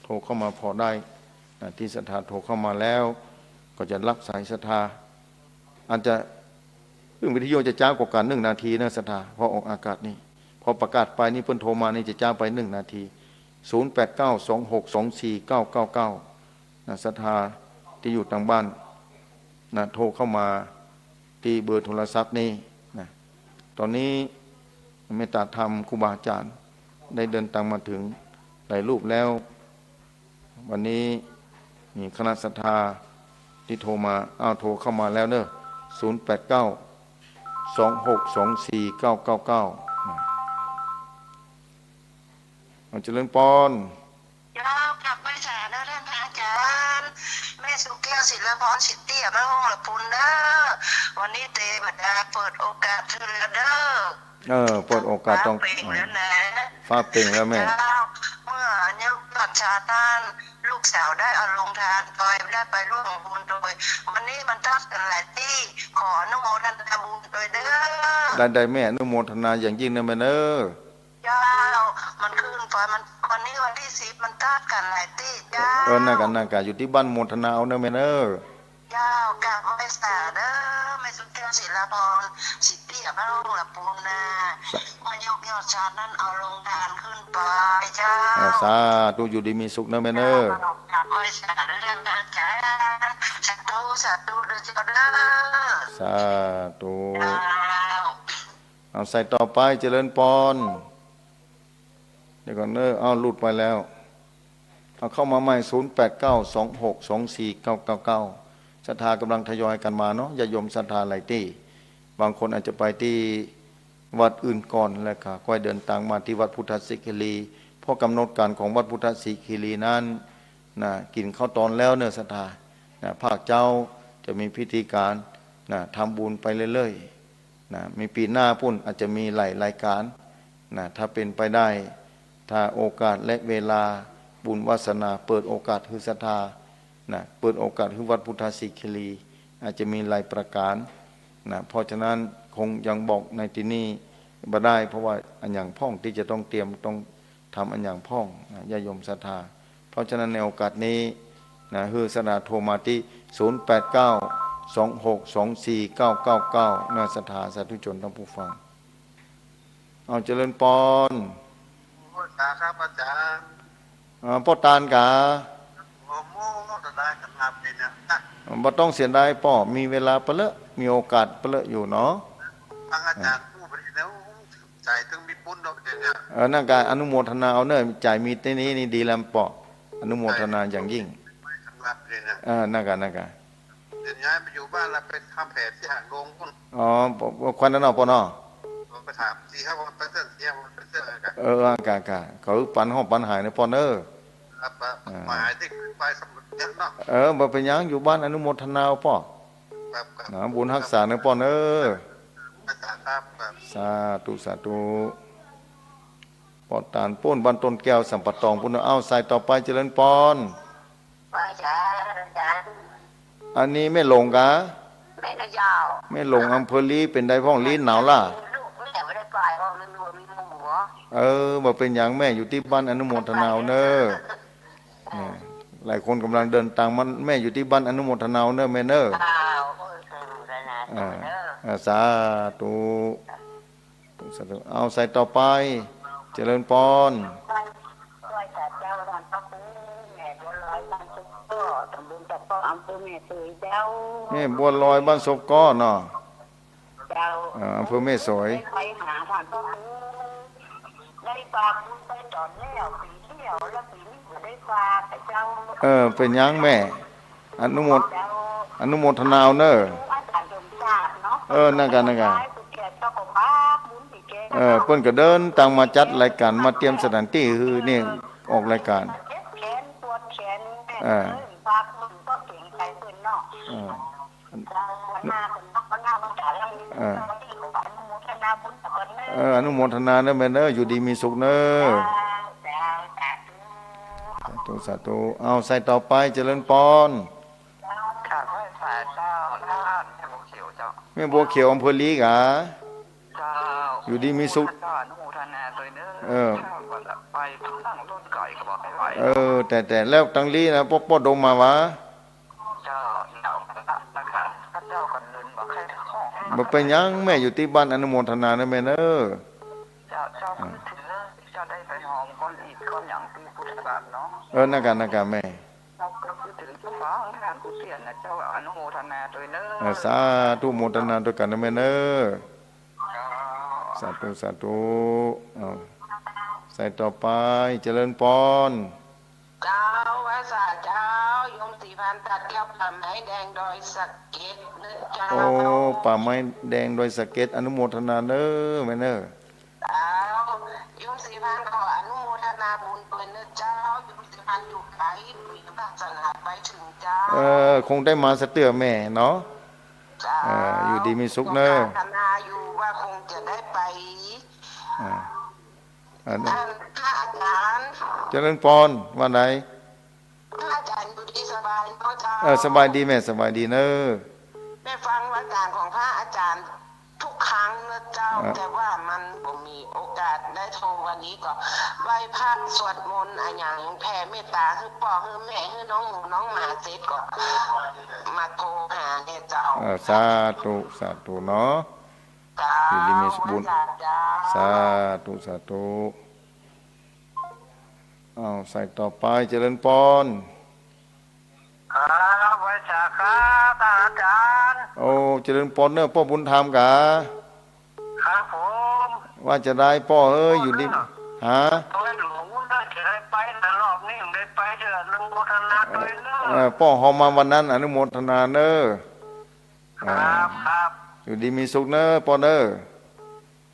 โทรเข้ามาพอได้ที่ศรัทธาโทรเข้ามาแล้วก็จะรับสายศรัทธาอาจจะเรื่องวิทยุจะจ้ากว่ากัน1 นาทีนะศรัทธาพอออกอากาศนี่พอประกาศไปนี่เพิ่นโทรมานี่จะจ้าไป1 นาที0892624999ศรัทธาที่อยู่ทางบ้านโทรเข้ามาที่เบอร์โทรศัพท์นี่ตอนนี้เมตตาธรรมครูบาอาจารย์ได้เดินทางมาถึงหลายรูปแล้ววันนี้มีคณะศรัทธาที่โทรมาโทรเข้ามาแล้วเนอะ0892624999เจริญพรยาวกลับไปสาแล้วท่านอาจารย์แม่สุแก้วศิลปรสิทธิ์เตี้ยมาห้องละปุนเด้อวันนี้เตบัดดาเปิดโอกาสเธอเด้อเปิดโอกาสต้องฟ้าเป่งแล้วนะฟ้าเป่งแล้วแม่เมื่อเนี่ยก่อนชาตานลูกสาวได้เอาลงทานโดยได้ไปร่วมบุญโดยวันนี้มันทักกันหลายที่ขออนุโมทนาบุญโดยเด้อได้แม่อนุโมทนาอย่างยิ่งนะแม่เนอะเจ้ามันขึ้นไฟมันวันนี้วันที่10มันทักกันหลายที่เจ้าน่ากันอยู่ที่บ้านโมทนาเอาเนอะแม่เนอะเจ้ากลับไม่สาเด้อไม่สุดแก้วศิลปรสิทธิ์เตี้ยพระองค์ละปูนาพายกยอดชาตินั้นเอาลงทานขึ้นไปเจ้าสาธุอยู่ดีมีสุขนะแม่เนอะกลับไม่สาเด้อท่านอาจารย์สาธุเด้อเจ้าเด้อสาธุเอาใส่ต่อไปเจริญพร ดี๋ยวก่อนเอาหลุดไปแล้วเอาเข้ามาใหม่0892624999ศรัทธากำลังทยอยกันมาเนาะญาติโยมศรัทธาหลายที่บางคนอาจจะไปที่วัดอื่นก่อนแล้วก็ค่อยเดินทางมาที่วัดพุทธสิกิลีเพราะกำหนดการของวัดพุทธสิกิลีนั้นนะกินข้าวตอนแล้วเนื้อศรัทธานะภาคเจ้าจะมีพิธีการนะทำบุญไปเรื่อยๆนะมีปีหน้าพุ่นอาจจะมีหลายรายการนะถ้าเป็นไปได้ถ้าโอกาสและเวลาบุญวาสนาเปิดโอกาสคือศรัทธานะเปิดโอกาสคือวัดพุทธสิกิลีอาจจะมีหลายประการนะเพราะฉะนั้นคงยังบอกในที่นี้บ่ได้เพราะว่าอันอย่างพ่องที่จะต้องเตรียมต้องทำอันอย่างพ่องนะญาติโยมศรัทธาเพราะฉะนั้นในโอกาสนี้นะคือสนาโทรมาที่0892624999นาศรัทธาสาธุชนทั้งผู้ฟังเอาเจริญปอนพุทธาครับอาจารย์พ่อตาลกะโอ้โหจะได้กันครับเนี่ยบ่ต้องเสียดายป่อมีเวลาเปละมีโอกาสเปละอยู่เนาะฟังอาจารย์พูดไปแล้วใจถึงมีปุ้นดอกเนี่ยนั่นการอนุโมทนาเอาเนอะจ่ายมีที่นี้นี่ดีแล้วป่ออนุโมทนาอย่างยิ่งนั่นกันเดี๋ยวย้ายไปอยู่บ้านแล้วไปทำแผลที่หางโรงพุ่นควันนั่นเนาะป่อเนาะไปถามสิครับว่าเป็นเส้นเสียมันเป็นเส้นอะไรกันเขาปันห้องปันหายในป่อเนอะหมายที่ไปสมุดเนี่ยเนาะบ่เป็นยังอยู่บ้านอนุโมทนาป่อนะบุญรักษาในป่อเนอะสาธุปอดตานป้นบันต้นแก้วสัมปตองพุ่นเอาใส่ต่อไปเจริญปอนอันนี้ไม่หลงกะไม่กระยาวไม่หลงอำเภอลีเป็นได้พ้องลีหนาวล่ะไม่ได้ไปเพราะมันรวมมีหมู่บ่เป็นอย่างแม่อยู่ที่บ้านอนุโมทนาเนอะหลายคนกำลังเดินทางมันแม่อยู่ที่บ้านอนุโมทนาเนอะแม่เนอะสาธุเอาใส่ต่อไปเจริญปอนแม่บัวลอยบ้านศพก้อเนาะอำเภอแม่สวยได้ฝากไปตอนแล้วปีที่แล้วแล้วปีนี้ได้ฝากแต่เจ้าเป็นยังแม่อนุโมทนาเนอะนั่นกันเพิ่นก็เดินต่างมาจัดรายการมาเตรียมสถานที่คือนี่ออกรายการฝากมึงก็เก่งใจเพิ่นเนาะอนุโมทนาเนอะแม่เนอะอยู่ดีมีสุขเนอะสาธุเอาใส่ต่อไปเจริญปอนค่ะพระสายเจ้าแม่บัวเขียวเจ้าแม่บัวเขียวอำเภอลีกะอยู่ดีมีสุขอนุโมทนาตัวเนอะไปตั้งต้นไก่ก็บอกให้ไปแต่แล้วตังลีนะป้อดงมาวะเจ้านะคะเจ้ากันเงินบอกให้ห้องบ่เป็นยังแม่อยู่ที่บ้านอนุโมทนานะแม่เนอะเจ้าคือถือเจ้าได้ไปหอมก้อนอิฐก้อนอย่างที่พุทธบาทเนาะนั่นกันแม่เราก็คือถือเจ้าฟ้าของทานกุเสียนนะเจ้าอนุโมทนาโดยเนอะสาธุโมทนาด้วยกันนะแม่เนอะสาธุใส่ต่อไปเจริญปอนเจ้าว่าสาเจ้าโยมสีพันตัดแก้วป่าไม้แดงดอยสะเก็ดเนื้อเจ้าป่าไม้แดงดอยสะเก็ดอนุโมทนาเนอะแม่เนอะโยมสีพันขออนุโมทนาบุญเปิดเนื้อเจ้าโยมสีพันอยู่ไกลมีพระจันทร์ไปถึงเจ้าคงได้มาสเตือแม่เนาะอยู่ดีมีสุขเนอะธนาอยู่ว่าคงจะได้ไปท่านพระอาจารย์เจริญปอนวันไหนพระอาจารย์อยู่ดีสบายเนาะเจ้าสบายดีแม่สบายดีเนอะได้ฟังรายการของพระอาจารย์ทุกครั้งนะเจ้าแต่ว่ามันบ่มีโอกาสได้โทรวันนี้ก็ไหว้พระสวดมนต์อะไรอย่างแผ่เมตตาคือพ่อคือแม่คือน้องหมูน้องหมาเสร็จก็มาโทรหาเนี่ยเจ้าสาธุเนาะอยู่ดีมีบุญสาธุเอาใส่ต่อไปเจริญปอนครับไว้ชาครับอาจารย์เจริญปอนเนอะพ่อบุญธรรมกะครับผมว่าจะได้พ่ออยู่ดีฮะตัวหลง ทนาด้วยเนอะ พ่อหอมมาวันนั้นอนุโมทนาเนอ ครับครับ อยู่ดีมีสุขเนอปอเนอ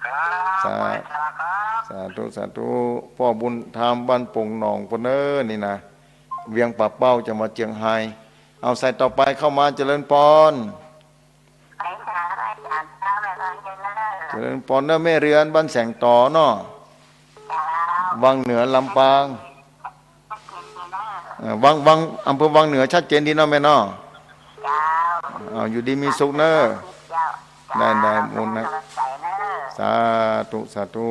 ครับ สา ไปจ้าครับ สาธุสาธุพ่อบุญธรรมบ้านโป่งหนองปอเนอนี่นะเวียงป่าเป้าจะมาเจียงไฮ้เอาใส่ต่อไปเข้ามาเจริญปอน ไปหาอาจารย์เจ้าแม่ตอนเย็นนะ เจริญปอนเนอแม่เรือนบ้านแสงต่อเนาะ เจ้า วังเหนือลำปาง ชัดเจนเลยนะ วังอำเภอวังเหนือชัดเจนดีเนาะแม่เนาะ เจ้า อยู่ดีมีสุขเนอ เจ้า ได้บุญนะ ใส่เนอะ สาธุสาธุ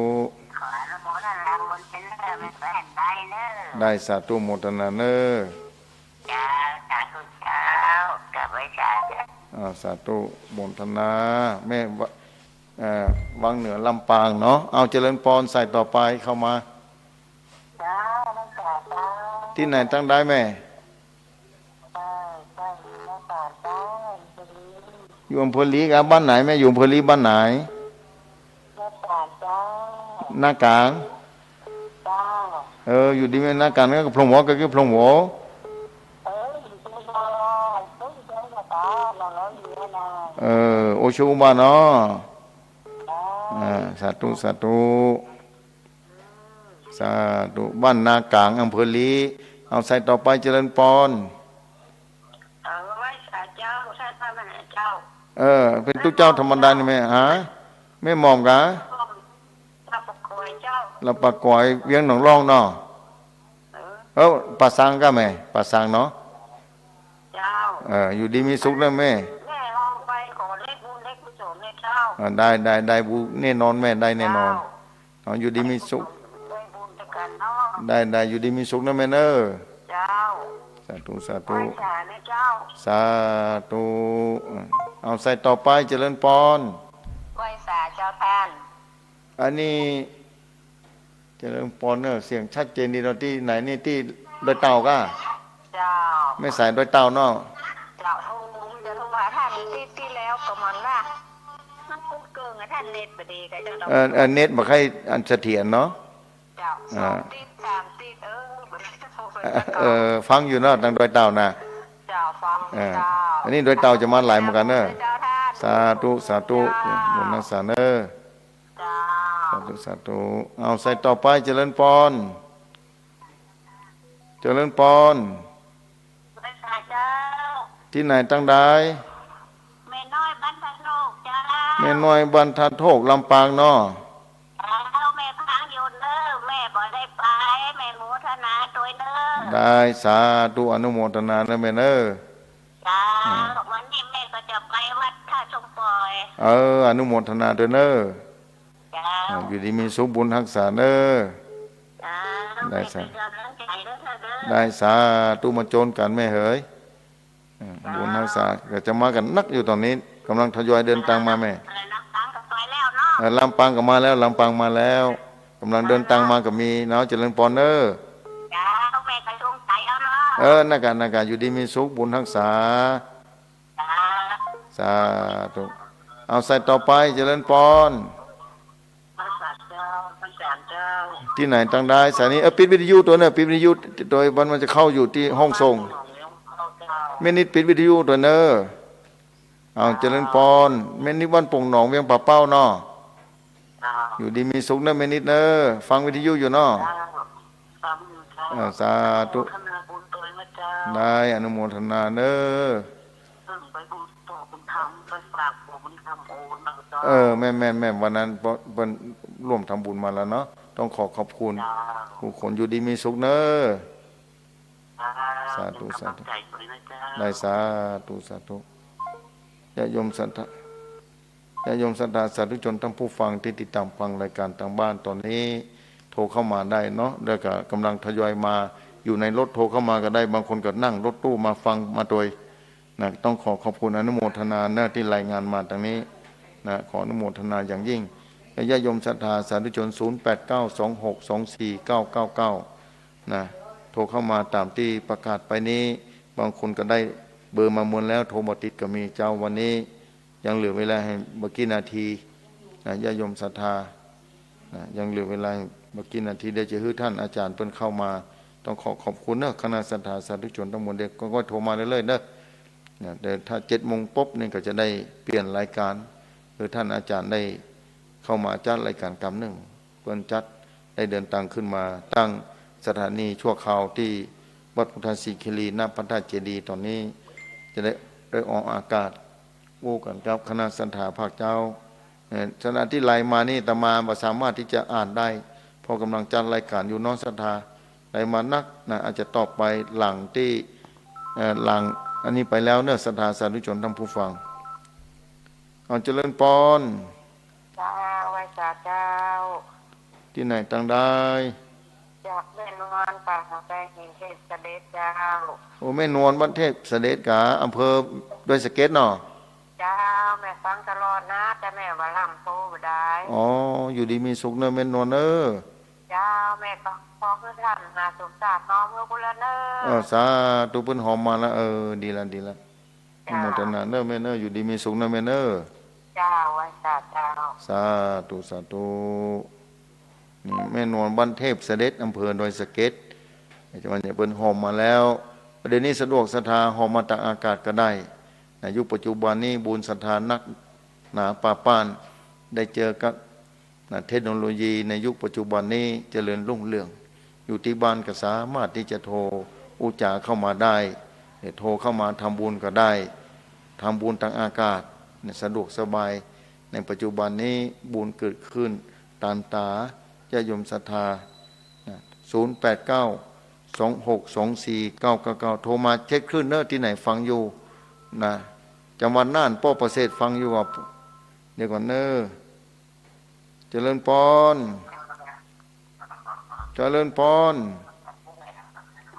ขออนุโมทนาบุญเป็นเนอะไม่แฝงได้เนอะ ได้สาธุโมทนาเนอ เจ้าสาธุเจ้ากลับไว้จ้า สาธุโมทนาแม่วังเหนือลำปางเนาะเอาเจริญปอนใส่ต่อไปเข้ามา เจ้าน้ำตาเจ้า ที่ไหนตั้งได้แม่ เจ้าเจ้าน้ำตาเจ้าบุรี อยู่อำเภอลีกับบ้านไหนแม่อยู่อำเภอลีบ้านไหน น้ำตาเจ้า หน้ากลาง เจ้า อยู่ดีแม่หน้ากลางนั่นก็พรหมหัวก็คือพรหมหัว อยู่ที่บ้านตู้เจ้าน้ำตาเราอยู่นะ โอชูมาเนาะ เจ้า สาธุสาธุสาธุบ้านนากลางอำเภอลีเอาใส่ต่อไปเจริญปอน เอาไว้สาเจ้าท่านพระมหาเจ้า เป็นตุเจ้าธรรมดานี่แม่หาแม่หมอมกะ พระปกครองเจ้า เราปากกอยเวียงหนองร่องเนาะ เออ ปาสังก็แม่ปาสังเนาะ เจ้า อยู่ดีมีสุขนะแม่ แม่ลองไปขอเล็กบุญเล็กกุศลเนี่ยเจ้า ได้บุแน่นอนแม่ได้แน่นอนอยู่ดีมีสุข ได้บุญตะกันเนาะ ได้อยู่ดีมีสุขนะแม่เนอ เจ้า สาธุสา ไป ธุ สาเนี่ยเจ้า สาธุเอาใส่ต่อไปเจริญปอน ไหว้สาเจ้าท่าน อันนี้เจริญปอนเนอเสียงชัดเจนดีเราที่ไหนนี่ที่ดอยเต่าก็ เจ้า ไม่ใส่ดอยเต่าเนาะ เจ้าทุ่งจะทุ่งว่าท่านที่แล้วก็มันว่ามันพูดเกินอะท่านเน็ตไปดีกันเจ้า เน็ตบอกให้อันเสถียรเนาะ เจ้าสองติดสามติดบ่ได้จะโทรไป ฟังอยู่เนาะทางดอยเต่านะ เจ้าฟังเจ้า อันนี้ดอยเต่าจะมาหลายเหมือนกันเนอะ เจ้าท่าน สาธุสาธุบุญนักษาเนอ เจ้า สาธุสาธุเอาใส่ต่อไปเจริญปอนเจริญปอน ไหว้สาเจ้า ที่ไหนตั้งได้ แม่น้อยบ้านพันโลกเจ้า แม่น้อยบรรทัดโทกลำปางเนาะ เอาแม่พังอยู่เนอะแม่บ่ได้ไปแม่โมทนาตัวเนอะ ได้สาธุอนุโมทนานะแม่เนอ จ้าวันนี้แม่ก็จะไปวัดท่าชมปล่อย อนุโมทนาด้วยเนอ จ้า อยู่ดีมีสุขบุญรักษาเนอ จ้า ได้สา เป็นกำลังใจด้วยเถอะเด้อ ได้สาธุมาโจนกันแม่เอ๋ยบุญรักษาก็จะมากันนักอยู่ตอนนี้กำลังทยอยเดินทางมาแม่ อะไรน้ำตังก็ไปแล้วเนาะ ลำปางก็มาแล้วลำปางมาแล้วกำลังเดินทางมากับมีเนาะเจริญปอนเนอ จ้าแม่ก็จงใจเอาเนาะ นักการอยู่ดีมีสุขบุญรักษา จ้า สาธุเอาใส่ต่อไปเจริญปอน พระสัตว์เจ้าพระสามเจ้า ที่ไหนตั้งได้สายนี้ปิดวิทยุตัวเนี่ยปิดวิทยุโดยมันจะเข้าอยู่ที่ห้องส่ง เข้าเจ้า แม่นิดปิดวิทยุตัวเนอเอาเจริญปอนแม่นิดวันป่งหนองเวียงป่าเป้าเนาะ จ้า อยู่ดีมีสุขนะแม่นิดเนอฟังวิทยุอยู่เนาะ จ้าสามเจ้า สาธุ ขนาบุญตัวนะเจ้า ได้อนุโมทนาเนอ ไปบุญต่อบุญธรรมไปฝากบุญธรรมโอนนะเจ้า แม่วันนั้นเพิ่นร่วมทำบุญมาแล้วเนาะต้องขอบคุณ จ้า ผู้คนอยู่ดีมีสุขเนอ สาธุสาธุ ใจตัวนะเจ้า ได้สาธุญาติโยมศรัทธาญาติโยมศรัทธาสาธุชนทั้งผู้ฟังที่ติดตามฟังรายการทางบ้านตอนนี้โทรเข้ามาได้เนาะแล้วก็กำลังทยอยมาอยู่ในรถโทรเข้ามาก็ได้บางคนก็นั่งรถตู้มาฟังมาโดยนะต้องขอบคุณอนุโมทนาหน้าที่รายงานมาทางนี้นะขออนุโมทนาอย่างยิ่งญาติโยมศรัทธาสาธุชน0892624999นะโทรเข้ามาตามที่ประกาศไปนี้บางคนก็ได้เบอร์มาหมดแล้วโทรมาติดก็มีเจ้าวันนี้ยังเหลือเวลาให้เมื่อกี้นาทีนะญาติโยมศรัทธานะยังเหลือเวลาเมื่อกี้นาทีได้จะให้ท่านอาจารย์เพิ่นเข้ามา ต้องขอบคุณเนอะคณะศรัทธาสาธุชนทั้งหมดเด็กก็โทรมาเรื่อยๆเนอะเนี่ยแต่ถ้า7 โมงปุ๊บนี่ก็จะได้เปลี่ยนรายการหรือท่านอาจารย์ได้เข้ามาจัดรายการกรรมหนึ่งเพื่อนจัดได้เดินทางขึ้นมาตั้งสถานีชั่วคราวที่วัดพุทธศรีคีรีณพระธาตุเจดีย์ตอนนี้จะได้ออกอากาศวูกันครับคณะศรัทธาภาคเจ้าขณะที่ไล่มานี่อาตมาบ่สามารถที่จะอ่านได้เพราะกำลังจัดรายการอยู่น้องศรัทธาไล่มานักนะอาจจะตอบไปหลังที่หลังอันนี้ไปแล้วเนอะศรัทธาสาธุชนท่านผู้ฟังเอาเจริญปอนเจ้าไว้จ่าเจ้าที่ไหนตั้งได้จากแม่นวลป่าหาใจหินเทพเสด็จเจ้าโอ้แม่นวลวัดเทพเสด็จกาอำเภอด้วยสะเก็ตเนาะเจ้าแม่ฟังตลอดนะแต่แม่ว่าลำโตบ่ได้อ๋ออยู่ดีมีสุขเนอะแม่นวลเนอะเจ้าแม่ก็ขอคือท่านหาสมศาสตร์น้อมเพื่อกุลเนอสาธุเพิ่นหอมมาแล้วดีละโมทนาเนอะแม่เนอะอยู่ดีมีสุขเนอะแม่เนอะเจ้าไว้จ่าเจ้าสาธุนี่แม่นวลบ้านเทพเสด็จอำเภอดอยสะเก็ดจังหวัดเนี่ยเพิ่นหอมมาแล้วประเดี๋ยวนี้สะดวกศรัทธาหอมมาจากอากาศก็ได้ในยุคปัจจุบันนี้บุญศรัทธานักหนาป่าป้านได้เจอกับเทคโนโลยีในยุคปัจจุบันนี้เจริญรุ่งเรืองอยู่ที่บ้านก็สามารถที่จะโทรอุจาเข้ามาได้โทรเข้ามาทำบุญก็ได้ทำบุญทางอากาศสะดวกสบายในปัจจุบันนี้บุญเกิดขึ้นตามตาญาติโยมศรัทธา0892624999โทรมาเช็คคลื่นเนอะที่ไหนฟังอยู่นะจังหวัดน่านป้อประเสริฐฟังอยู่อ่ะเดี๋ยวก่อนเนอะเจริญปอน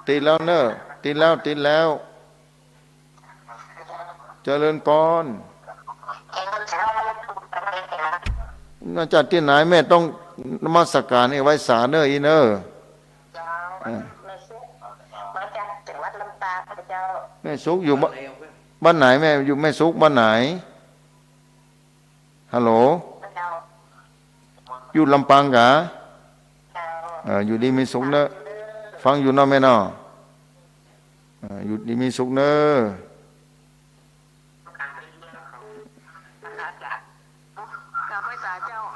ติดแล้วเนอะติดแล้วเจริญปอนมาจากที่ไหนแม่ต้องนมัสการให้ไว้สาเนออีเนอมาจากจังหวัดลำปางเจ้าแม่ซุกอยู่บ้านไหนแม่อยู่แม่ซุกบ้านไหนฮัลโหลอยู่ลำปางกะอยู่ดีมีสุขเนอะฟังอยู่เนาะแม่เนาะอยู่ดีมีสุขเนอะ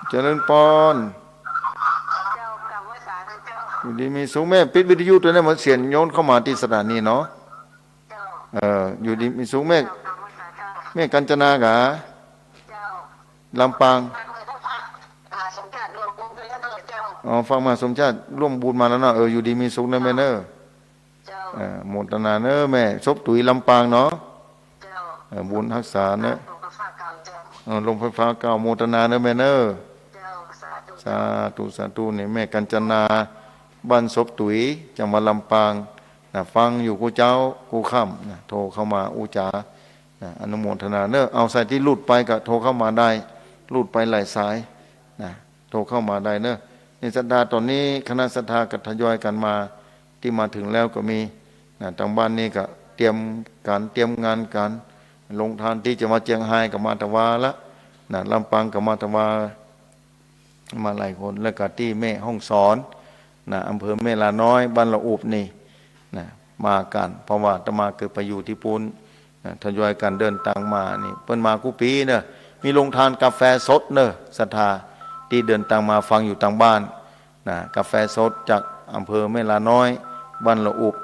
เจริญปอนอยู่ดีมีสุขแม่ปิดวิทยุตัวนี้มันเสียงโยนเข้ามาที่สถานีเนาะอยู่ดีมีสุขแม่กัญจนากะลำปางฟังมาสมชาติร่วมบุญมาแล้วเนาะอยู่ดีมีสุขนะแม่เนอะโมทนาเนอะแม่ซบตุ๋ยลำปางเนาะบุญรักษาเนอะลงไฟฟ้าเก่าโมทนาเนอะแม่เนอะสาธุเนี่ยแม่กัญจนาบ้านซบตุ๋ยจังหวัดลำปางฟังอยู่กูเจ้ากูค่ำโทรเข้ามาอุจาอนุโมทนาเนอะเอาสายที่หลุดไปก็โทรเข้ามาได้หลุดไปหลายสายโทรเข้ามาได้เนอะในศรัทธาตอนนี้คณะศรัทธาก็ทยอยกันมาที่มาถึงแล้วก็มีทางบ้านนี้ก็เตรียมงานการลงทานที่จะมาเจียงไฮ้กับมาตะวาละลำปางกับมาตะวามาหลายคนแล้วก็ที่แม่ห้องสอนอำเภอแม่ลาน้อยบ้านละอุบนี่มากันเพราะว่าอาตมาเกิดไปอยู่ที่ปูนทยอยกันเดินทางมานี่เปิ้นมากุปีเนอะมีลงทานกาแฟสดเนอะศรัทธาที่เดินทางมาฟังอยู่ทางบ้านกาแฟสดจากอำเภอแม่ลาน้อยบ้านละอุบ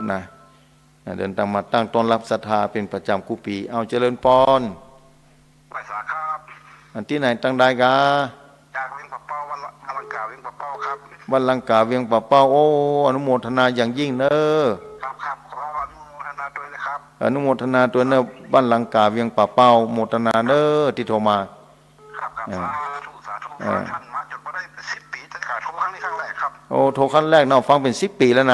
เดินทางมาตั้งต้อนรับศรัทธาเป็นประจำกุปีเอาเจริญปอนไปสาครับอันที่ไหนตั้งได้กาจากเวียงปะเป้าวันอลังกาเวียงปะเป้าครับวันลังกาเวียงปะเป้าโอ้อนุโมทนาอย่างยิ่งเนอะครับขออนุโมทนาด้วยนะครับอนุโมทนาตัวเนอะบ้านลังกาเวียงปะเป้าโมทนาเนอะที่โทรมาครับสาธุท่านมาจนมาได้10 ปีแต่ขาดโทรครั้งนี้ครั้งแรกครับโอ้โทรครั้งแรกเนาะฟังเป็น10 ปีแล้วค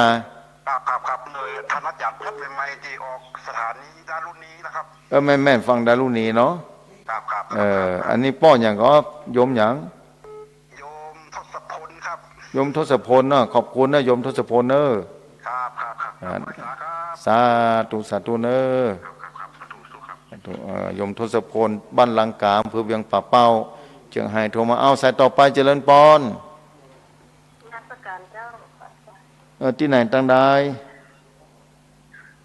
รับเลยท่านอาจารย์พัดเป็นไมที่ออกสถานีดารุณีนะครับแม่นฟังดารุณีเนาะครับอันนี้ป้ออย่างก็โยมอย่างโยมทศพลครับโยมทศพลเนาะขอบคุณนะโยมทศพลเนอะครับสาธุเนอะโยมทศพลบ้านลังกาอำเภอเวียงป่าเป้าเชียงไฮ้โทรมาเอาสายต่อไปเจริญปอน ที่ไหนตั้งได้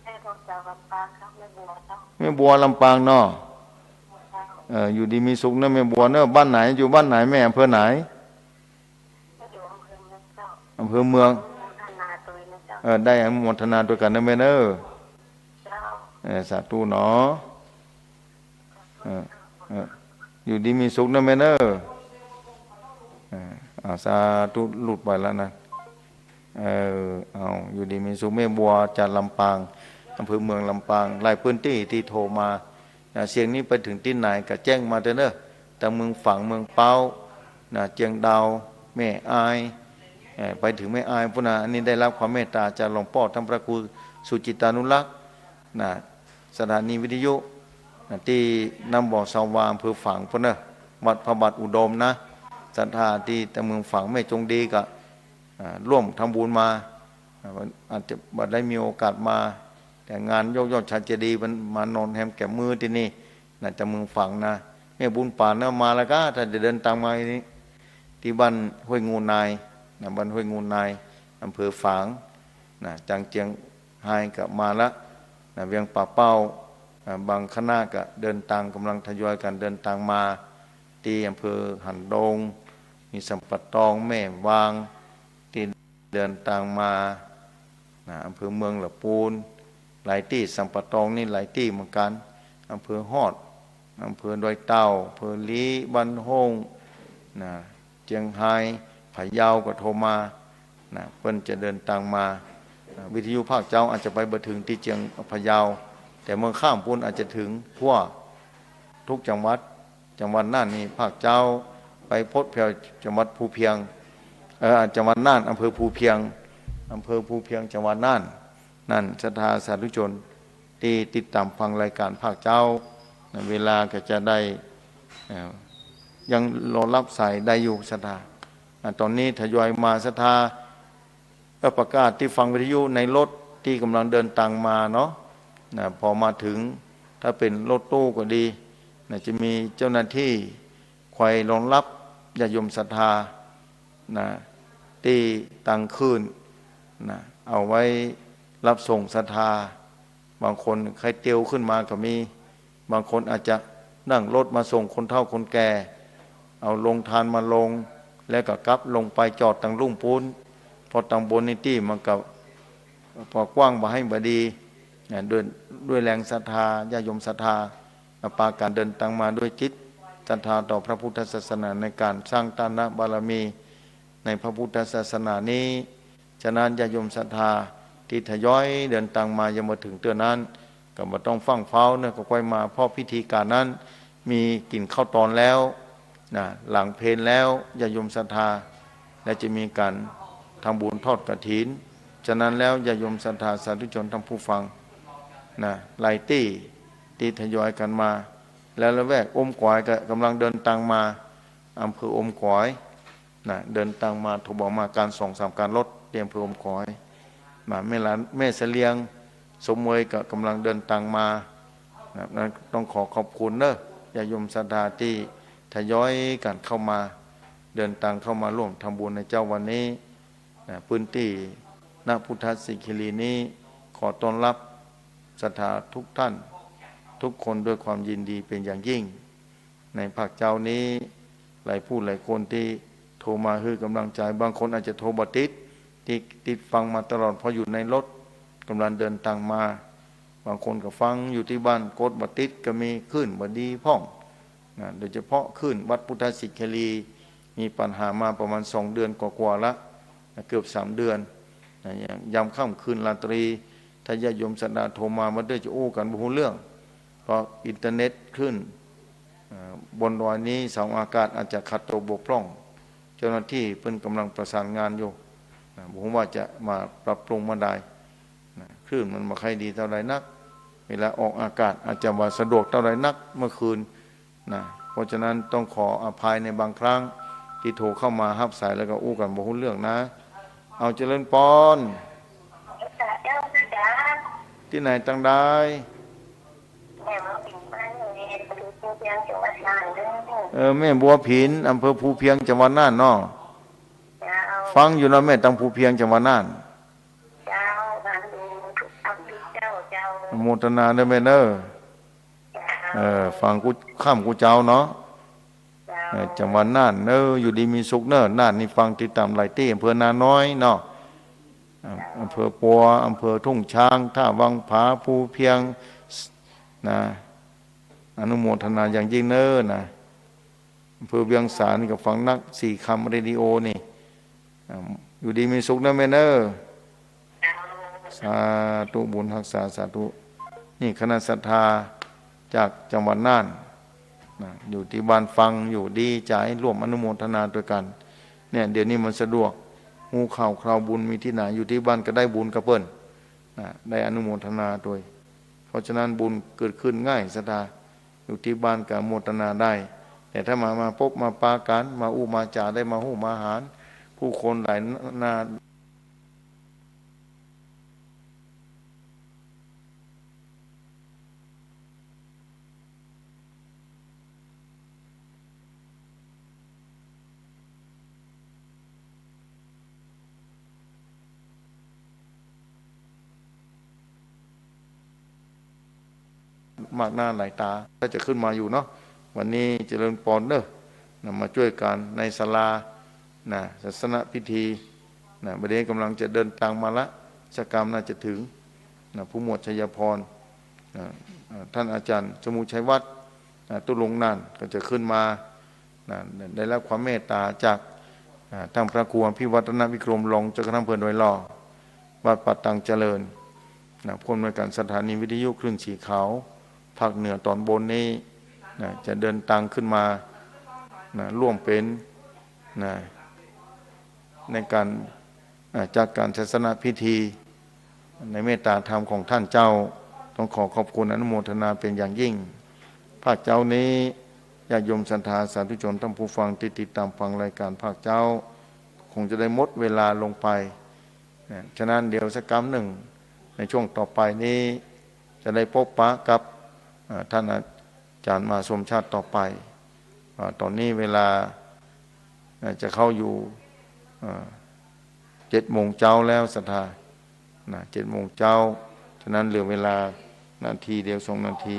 แม่ของเจ้าลำปางครับแม่บัวเจ้า แม่บัวลำปางเนาะอยู่ดีมีสุขนะแม่บัวเนาะบ้านไหนอยู่บ้านไหนแม่อำเภอไหน อยู่อำเภอเมืองเจ้า อำเภอเมือง พัฒนาตัวนะเจ้า ได้อนุโมทนาด้วยกันนะแม่เนอะ เจ้า สาธุเนาะอยู่ดีมีสุขนะแม่เนอะสาธุหลุดไปแล้วนะเอาอยู่ดีมีสุขแม่บัวจากลำปางอำเภอเมืองลำปางหลายพื้นที่ที่โทรมาเสียงนี้ไปถึงที่ไหนก็แจ้งมาเถอะเนอะแต่เมืองฝั่งเมืองเป้าเจียงดาวแม่อายไปถึงแม่อายพุทธาอันนี้ได้รับความเมตตาจากหลวงพ่อท่านพระครูสุจิตานุรักษ์สถานีวิทยุที่นำบ่อสาวาอำเภอฝั่งพุทธวัดพระบาทอุดมนะศรัทธาที่แต่เมืองฝั่งแม่จงดีก็ร่วมทำบุญมาอาจจะบัดได้มีโอกาสมาแต่งานยอดชาเจดีย์มันมานอนแฮมแก่มือที่นี่แต่เมืองฝั่งนะแม่บุญป่านะมาแล้วก็ถ้าจะเดินตามมานี้ที่บ้านห้วยงูนายบ้านห้วยงูนายอำเภอฝางจังเจียงไฮกับมาละเวียงป่าเป้าบางคณะก็เดินทางกำลังทยอยกันเดินทางมาที่อำเภอหันดงมีสัมปะตองแม่วางที่เดินทางมาอำเภอเมืองละปูนหลายที่สัมปะตองนี่หลายที่เหมือนกันอำเภอฮอดอำเภอดอยเต่าอำเภอลี้บ้านโฮงเจียงไฮ้พะเยาก็โทรมาเพิ่นจะเดินทางมาวิทยุภาคเจ้าอาจจะไปบ่ถึงที่เจียงพะเยาแต่เมืองข้ามปูนอาจจะถึงทั่วทุกจังหวัดน่านนี่ภาคเจ้าไปพดเพียวจังหวัดภูเพียงจังหวัดน่านอำเภอภูเพียงจังหวัดน่านศรัทธาสาธุชนที่ติดตามฟังรายการภาคเจ้าเวลาก็จะได้ยังรอรับสายได้อยู่ศรัทธาตอนนี้ทยอยมาศรัทธาประกาศที่ฟังวิทยุในรถที่กำลังเดินทางมาเนาะพอมาถึงถ้าเป็นรถตู้ก็ดีจะมีเจ้าหน้าที่คอยรองรับญาติโยมศรัทธาที่ตั้งคืนเอาไว้รับส่งศรัทธาบางคนใครเตียวขึ้นมาก็มีบางคนอาจจะนั่งรถมาส่งคนเฒ่าคนแก่เอาลงทานมาลงแล้วก็กลับลงไปจอดตังลุ่งปูนพอตังบนนิตี้มันก็พอกว้างบ่ให้บ่ดีด้วยแรงศรัทธาญาติโยมศรัทธาปาการเดินทางมาด้วยจิตศรัทธาต่อพระพุทธศาสนาในการสร้างทานบารมีในพระพุทธศาสนานี้ฉะนั้นญาติโยมศรัทธาที่ทยอยเดินทางมายังมาถึงเตือนนั้นก็บ่ต้องฟังเฝ้าก็ค่อยมาเพราะพิธีการนั้นมีกินข้าวตอนแล้วหลังเพลแล้วญาติโยมศรัทธาและจะมีการทำบุญทอดกฐินฉะนั้นแล้วญาติโยมศรัทธาสาธุชนทั้งผู้ฟังหลายที่ทยอยกันมาแล้วละแวกอมก๋อยก็กำลังเดินทางมาอำเภออมก๋อยเดินทางมาถูกบอกมาการ2-3การรถเตรียมอำเภออมก๋อยแม่เสลียงสมมวยก็กำลังเดินทางมานั้นต้องขอบคุณญาติโยมศรัทธาที่ทยอยกันเข้ามาเดินทางเข้ามาร่วมทำบุญในเจ้าวันนี้พื้นที่ณพุทธสิคิรีนี้ขอต้อนรับศรัทธาทุกท่านทุกคนด้วยความยินดีเป็นอย่างยิ่งในภาคเจ้านี้หลายผู้หลายคนที่โทรมาคือกำลังใจบางคนอาจจะโทรบัติดที่ติดฟังมาตลอดพออยู่ในรถกำลังเดินทางมาบางคนก็ฟังอยู่ที่บ้านโกดบัติดก็มีขึ้นบดีพ่องโดยเฉพาะขึ้นวัดพุทธสิคิรีมีปัญหามาประมาณ2 เดือนกว่าๆละเกือบ3 เดือนยามค่ำคืนราตรีถ้าญาติโยมศรัทธาโทรมามันได้จะอู้กันบ่รู้เรื่องเพราะอินเทอร์เน็ตขึ้นบนดอยนี้เสาอากาศอาจจะขัดตกบกพร่องเจ้าหน้าที่เพิ่นกำลังประสานงานอยู่ผมว่าจะมาปรับปรุงมาได้คลื่นมันมาใครดีเท่าไรนักเวลาออกอากาศอาจจะว่าสะดวกเท่าไรนักเมื่อคืนเพราะฉะนั้นต้องขออภัยในบางครั้งที่โทรเข้ามารับสายแล้วก็อู้กันบ่รู้เรื่องนะเอาเจริญปอนที่ไหนตั้งได้แม่บัวผินอำเภอภูเพียงจังหวัดน่านเนาะฟังอยู่นะแม่ตังภูเพียงจังหวัดน่าน โมทนาเด้อแม่เนอฟังกูข้ามกูเจ้าเนาะจังหวัดน่านอยู่ดีมีสุขน่านนี่ฟังติดตามหลายที่อำเภอนาน้อยเนาะอำเภอปัวอำเภอทุ่งช้างท่าวังผาภูเพียงนะอนุโมทนาอย่างยิ่งนะอำเภอเวียงสานี่ก็ฟังนักสี่คำเรดิโอนี่อยู่ดีมีสุขนะแม่เนอสาธุบุญรักษาสาธุนี่คณะศรัทธาจากจังหวัดน่านอยู่ที่บ้านฟังอยู่ดีใจร่วมอนุโมทนาด้วยกันเนี่ยเดี๋ยวนี้มันสะดวกหูข่าวคราวบุญมีที่ไหนอยู่ที่บ้านก็ได้บุญกับเพิ่นได้อนุโมทนาด้วยเพราะฉะนั้นบุญเกิดขึ้นง่ายศรัทธาอยู่ที่บ้านก็อนุโมทนาได้แต่ถ้ามาพบมาปากันมาอู้มาจาได้มาหูมาหารผู้คนหลายนามากหน้าหลายตาถ้าจะขึ้นมาอยู่เนาะวันนี้เจริญพรมาช่วยกันในศาลาศาสนพิธีประเดี๋ยวกำลังจะเดินทางมาละชกรรมน่าจะถึงผู้หมวดชัยพรท่านอาจารย์สมุชัยวัฒน์ตุลงนั่นก็จะขึ้นมาได้รับความเมตตาจากทางพระครูพิวัฒนวิกรมรองเจ้าคณะอำเภอดอยหล่อวัดปัตตังเจริญผู้อำนวยการสถานีวิทยุคลื่นสีขาวภาคเหนือตอนบนนี้จะเดินทางขึ้นมาร่วมเป็นในการจากการศาสนพิธีในเมตตาธรรมของท่านเจ้าต้องขอขอบคุณอนุโมทนาเป็นอย่างยิ่งภาคเจ้านี้ญาติโยมศรัทธาสาธุชนท่านผู้ฟังที่ติดตามฟังรายการภาคเจ้าคงจะได้หมดเวลาลงไปฉะนั้นเดี๋ยวสักคำหนึ่งในช่วงต่อไปนี้จะได้พบปะกับท่านอาจารย์มาสมชาติต่อไปตอนนี้เวลาจะเข้าอยู่7 โมงเช้าแล้วศรัทธา7 โมงเช้าฉะนั้นเหลือเวลานาทีเดียว2 นาที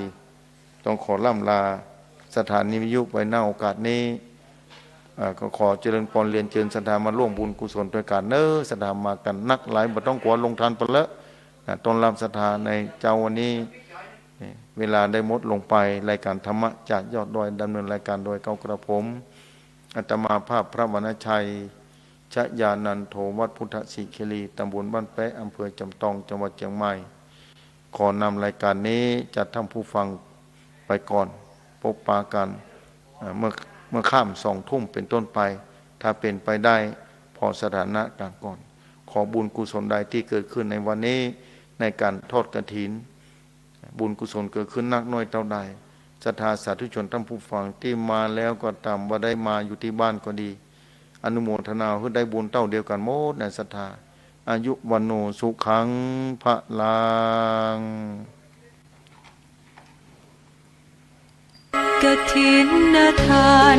ต้องขอล่ำลาสถานีวิทยุไว้หน้าโอกาสนี้ก็ขอเจริญพรเรียนเชิญศรัทธามาร่วมบุญกุศลด้วยกันศรัทธามากันนักหลายบ่ต้องกลัวลงทานไปแล้วต้อนรับศรัทธาในเจ้าวันนี้เวลาได้หมดลงไปรายการธรรมะจากยอดดอยดำเนินรายการโดยเก้ากระผมอาตมาภาพพระวรรณชัยชยานันโทวัดพุทธศิคีรีตำบลบ้านแปะอำเภอจำตองจังหวัดเชียงใหม่ขอนำรายการนี้จัดท่านผู้ฟังไปก่อนพบปะกันเมื่อข้าม2 ทุ่มเป็นต้นไปถ้าเป็นไปได้พอสถานะกันก่อนขอบุญกุศลใดที่เกิดขึ้นในวันนี้ในการทอดกฐินบุญกุศลเกิดขึ้นนักน้อยเท่าใดศรัทธาสาธุชนท่านผู้ฟังที่มาแล้วก็ตามว่าได้มาอยู่ที่บ้านก็ดีอนุโมทนาเพื่อได้บุญเท่าเดียวกันหมดในศรัทธาอายุวันโนสุขังพระลังกฐินทาน